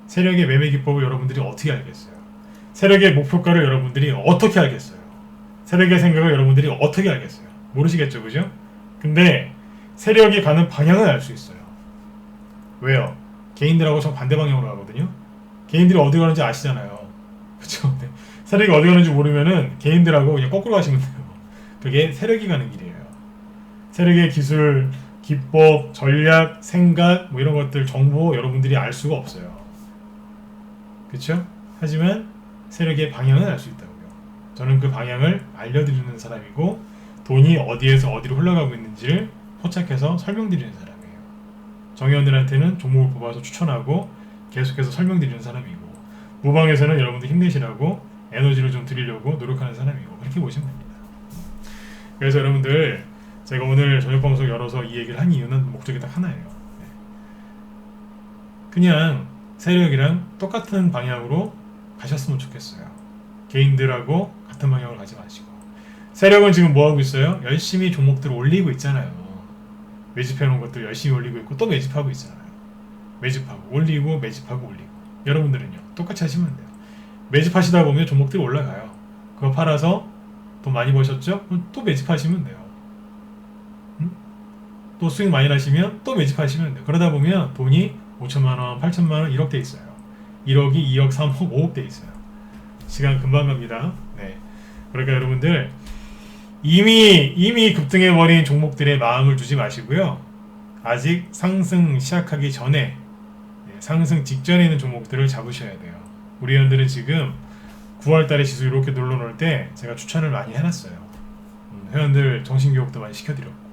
세력의 매매 기법을 여러분들이 어떻게 알겠어요? 세력의 목표가를 여러분들이 어떻게 알겠어요? 세력의 생각을 여러분들이 어떻게 알겠어요? 모르시겠죠, 그죠? 근데 세력이 가는 방향은 알 수 있어요. 왜요? 개인들하고 정반대 방향으로 가거든요. 개인들이 어디 가는지 아시잖아요. 그쵸? 세력이 어디 가는지 모르면은 개인들하고 그냥 거꾸로 가시면 돼요. 그게 세력이 가는 길이에요. 세력의 기술, 기법, 전략, 생각 뭐 이런 것들 정보 여러분들이 알 수가 없어요. 그쵸? 하지만 세력의 방향은 알 수 있다고요. 저는 그 방향을 알려드리는 사람이고 돈이 어디에서 어디로 흘러가고 있는지를 포착해서 설명드리는 사람이에요. 정의원들한테는 종목을 뽑아서 추천하고 계속해서 설명드리는 사람이고 무방에서는 여러분들 힘내시라고 에너지를 좀 드리려고 노력하는 사람이고 그렇게 보시면 됩니다. 그래서 여러분들 제가 오늘 저녁 방송 열어서 이 얘기를 한 이유는 목적이 딱 하나예요. 그냥 세력이랑 똑같은 방향으로 가셨으면 좋겠어요. 개인들하고 같은 방향으로 가지 마시고. 세력은 지금 뭐하고 있어요? 열심히 종목들을 올리고 있잖아요. 매집해 놓은 것들 열심히 올리고 있고 또 매집하고 있잖아요. 매집하고 올리고 매집하고 올리고. 여러분들은요 똑같이 하시면 돼요. 매집하시다 보면 종목들이 올라가요. 그거 팔아서 돈 많이 버셨죠? 그럼 또 매집하시면 돼요. 또 수익 많이 나시면 또 매집하시면 돼요. 그러다 보면 돈이 5천만원, 8천만원, 1억 돼 있어요. 1억이 2억, 3억, 5억 돼 있어요. 시간 금방 갑니다. 네. 그러니까 여러분들 이미 급등해버린 종목들의 마음을 두지 마시고요. 아직 상승 시작하기 전에 상승 직전에 있는 종목들을 잡으셔야 돼요. 우리 회원들은 지금 9월달에 지수 이렇게 눌러놓을 때 제가 추천을 많이 해놨어요. 회원들 정신교육도 많이 시켜드렸고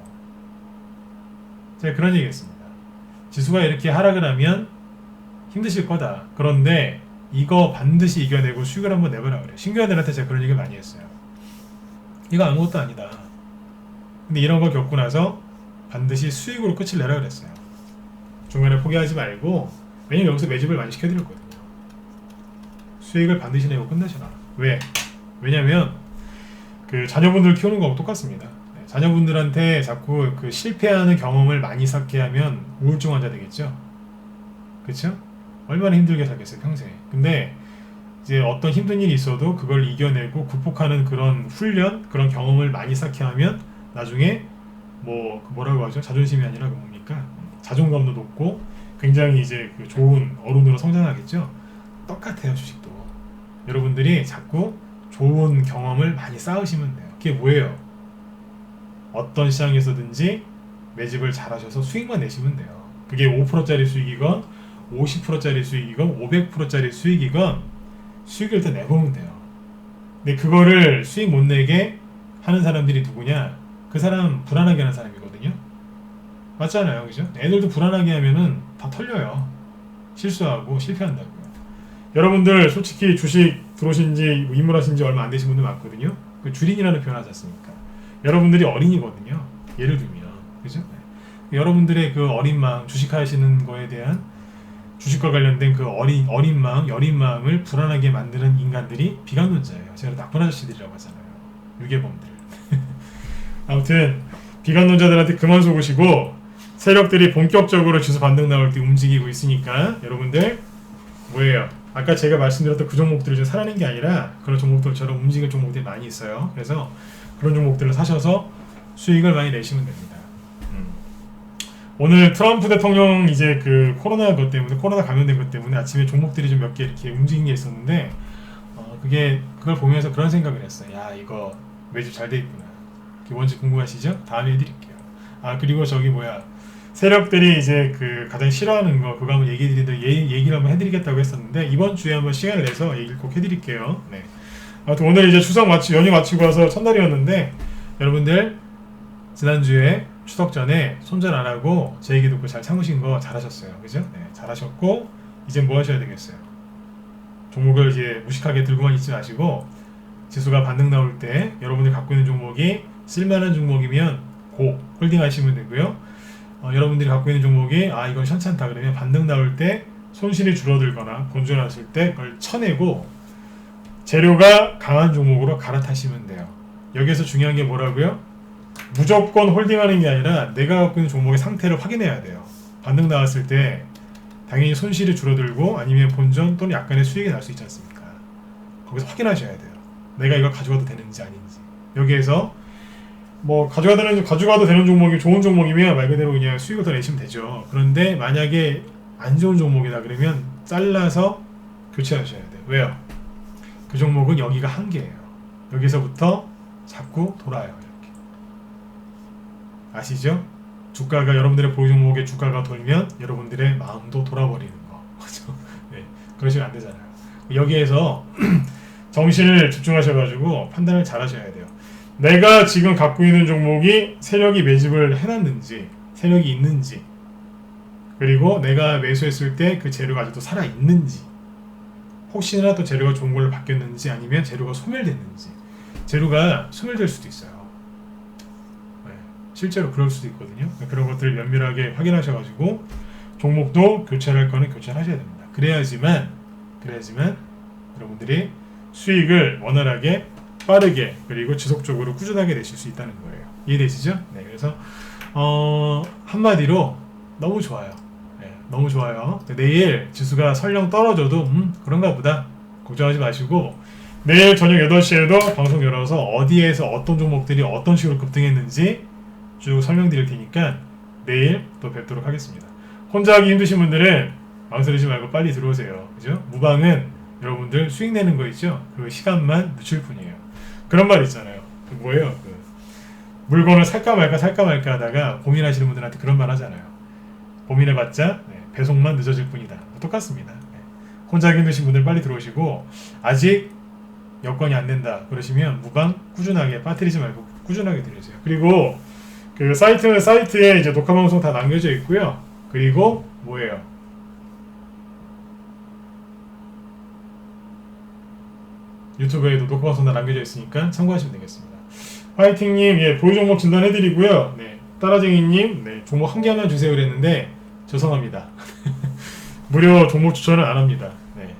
제가 그런 얘기 했습니다. 지수가 이렇게 하락을 하면 힘드실 거다. 그런데 이거 반드시 이겨내고 수익을 한번 내보라 그래요. 신규회원들한테 제가 그런 얘기 많이 했어요. 이거 아무것도 아니다. 근데 이런 거 겪고 나서 반드시 수익으로 끝을 내라 그랬어요. 중간에 포기하지 말고, 왜냐면 여기서 매집을 많이 시켜드렸거든요. 수익을 반드시 내고 끝내셔라. 왜? 왜냐면 그 자녀분들 키우는 거하고 똑같습니다. 자녀분들한테 자꾸 그 실패하는 경험을 많이 쌓게 하면 우울증 환자 되겠죠. 그쵸? 얼마나 힘들게 살겠어요 평생. 근데 이제 어떤 힘든 일이 있어도 그걸 이겨내고 극복하는 그런 훈련, 그런 경험을 많이 쌓게 하면 나중에 뭐라고 하죠? 자존심이 아니라 그 뭡니까? 자존감도 높고 굉장히 이제 그 좋은 어른으로 성장하겠죠. 똑같아요 주식도. 여러분들이 자꾸 좋은 경험을 많이 쌓으시면 돼요. 그게 뭐예요? 어떤 시장에서든지 매집을 잘하셔서 수익만 내시면 돼요. 그게 5%짜리 수익이건 50%짜리 수익이건 500%짜리 수익이건 수익을 일단 내보면 돼요. 근데 그거를 수익 못 내게 하는 사람들이 누구냐? 그 사람 불안하게 하는 사람이거든요. 맞잖아요, 그죠? 애들도 불안하게 하면은 다 털려요. 실수하고 실패한다고요. 여러분들 솔직히 주식 들어오신지 입문하신지 얼마 안 되신 분들 많거든요. 그 주린이라는 표현 하지 않습니까? 여러분들이 어린이거든요. 예를 들면, 그죠? 네. 여러분들의 그 어린 마음, 주식하시는 거에 대한 주식과 관련된 그 어린 마음, 여린 마음을 불안하게 만드는 인간들이 비관론자예요. 제가 나쁜 아저씨들이라고 하잖아요. 유괴범들. 아무튼 비관론자들한테 그만 속으시고 세력들이 본격적으로 지수 반등 나올 때 움직이고 있으니까 여러분들 뭐예요? 아까 제가 말씀드렸던 그 종목들을 좀 사라는 게 아니라 그런 종목들처럼 움직일 종목들이 많이 있어요. 그래서 그런 종목들을 사셔서 수익을 많이 내시면 됩니다. 오늘 트럼프 대통령 이제 그 코로나 감염된 것 때문에 아침에 종목들이 좀 몇 개 이렇게 움직인 게 있었는데 그걸 보면서 그런 생각을 했어요. 야, 이거 매집 잘 돼 있구나. 뭔지 궁금하시죠? 다음에 해드릴게요. 그리고 세력들이 이제 그 가장 싫어하는 거 그거 한번 얘기를 한번 해드리겠다고 했었는데 이번 주에 한번 시간을 내서 얘기를 꼭 해드릴게요. 네. 아무튼 오늘 이제 연휴 마치고 와서 첫날이었는데 여러분들 지난주에 추석 전에 손절 안 하고 제 얘기 듣고 잘 참으신 거 잘하셨어요. 그죠? 네, 잘하셨고 이제 뭐 하셔야 되겠어요? 종목을 이제 무식하게 들고만 있지 마시고 지수가 반등 나올 때 여러분들이 갖고 있는 종목이 쓸만한 종목이면 홀딩 하시면 되고요. 여러분들이 갖고 있는 종목이 이건 괜찮다 그러면 반등 나올 때 손실이 줄어들거나 본전 났을 때 그걸 쳐내고 재료가 강한 종목으로 갈아타시면 돼요. 여기서 중요한 게 뭐라고요? 무조건 홀딩하는 게 아니라 내가 갖고 있는 종목의 상태를 확인해야 돼요. 반등 나왔을 때 당연히 손실이 줄어들고 아니면 본전 또는 약간의 수익이 날 수 있지 않습니까? 거기서 확인하셔야 돼요. 내가 이걸 가져가도 되는지 아닌지. 여기에서 가져가도 되는 종목이 좋은 종목이면 말 그대로 그냥 수익을 더 내시면 되죠. 그런데 만약에 안 좋은 종목이다 그러면 잘라서 교체하셔야 돼요. 왜요? 그 종목은 여기가 한계예요. 여기서부터 자꾸 돌아요. 이렇게. 아시죠? 여러분들의 보유 종목의 주가가 돌면 여러분들의 마음도 돌아버리는 거. 그렇죠? 네, 그러시면 안 되잖아요. 여기에서 정신을 집중하셔가지고 판단을 잘 하셔야 돼요. 내가 지금 갖고 있는 종목이 세력이 매집을 해놨는지, 세력이 있는지, 그리고 내가 매수했을 때 그 재료가 아직도 살아있는지, 혹시나 또 재료가 좋은 걸로 바뀌었는지 아니면 재료가 소멸됐는지. 재료가 소멸될 수도 있어요. 네, 실제로 그럴 수도 있거든요. 그런 것들을 면밀하게 확인하셔가지고 종목도 교체할 거는 교체를 하셔야 됩니다. 그래야지만 여러분들이 수익을 원활하게 빠르게 그리고 지속적으로 꾸준하게 내실 수 있다는 거예요. 이해되시죠? 네, 그래서 한마디로 너무 좋아요. 네, 너무 좋아요. 내일 지수가 설령 떨어져도 그런가 보다 걱정하지 마시고 내일 저녁 8시에도 방송 열어서 어디에서 어떤 종목들이 어떤 식으로 급등했는지 쭉 설명드릴 테니까 내일 또 뵙도록 하겠습니다. 혼자 하기 힘드신 분들은 망설이지 말고 빨리 들어오세요. 그죠? 무방은 여러분들 수익 내는 거 있죠? 그 시간만 늦출 뿐이에요. 그런 말 있잖아요. 그 뭐예요? 그 물건을 살까 말까 하다가 고민하시는 분들한테 그런 말 하잖아요. 고민해봤자 배송만 늦어질 뿐이다. 똑같습니다. 혼자 하기 힘드신 분들 빨리 들어오시고 아직 여건이 안 된다 그러시면 무방 꾸준하게 빠뜨리지 말고 꾸준하게 들으세요. 그리고 그 사이트에 이제 녹화 방송 다 남겨져 있고요. 그리고 뭐예요? 유튜브에도 녹화 방송 다 남겨져 있으니까 참고하시면 되겠습니다. 화이팅님, 예, 보유 종목 진단해드리고요. 네, 따라쟁이님, 네, 종목 한 개만 주세요 그랬는데 죄송합니다. 무료 종목 추천을 안 합니다. 네,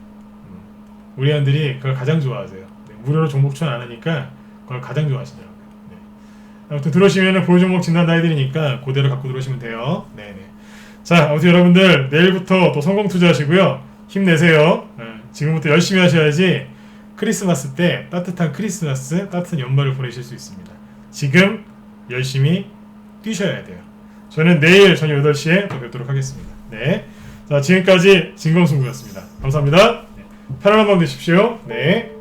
우리 한들이 그걸 가장 좋아하세요. 네, 무료로 종목 추천 안 하니까 그걸 가장 좋아하시더라고요. 네. 아무튼 들어오시면 보유 종목 진단 다 해드리니까 그대로 갖고 들어오시면 돼요. 네네. 자, 아무튼 여러분들 내일부터 또 성공 투자하시고요. 힘내세요. 지금부터 열심히 하셔야지 크리스마스 때 따뜻한 크리스마스, 따뜻한 연말을 보내실 수 있습니다. 지금 열심히 뛰셔야 돼요. 저는 내일 저녁 8시에 또 뵙도록 하겠습니다. 네. 자, 지금까지 진검승부였습니다. 감사합니다. 네. 편안한 밤 되십시오. 네.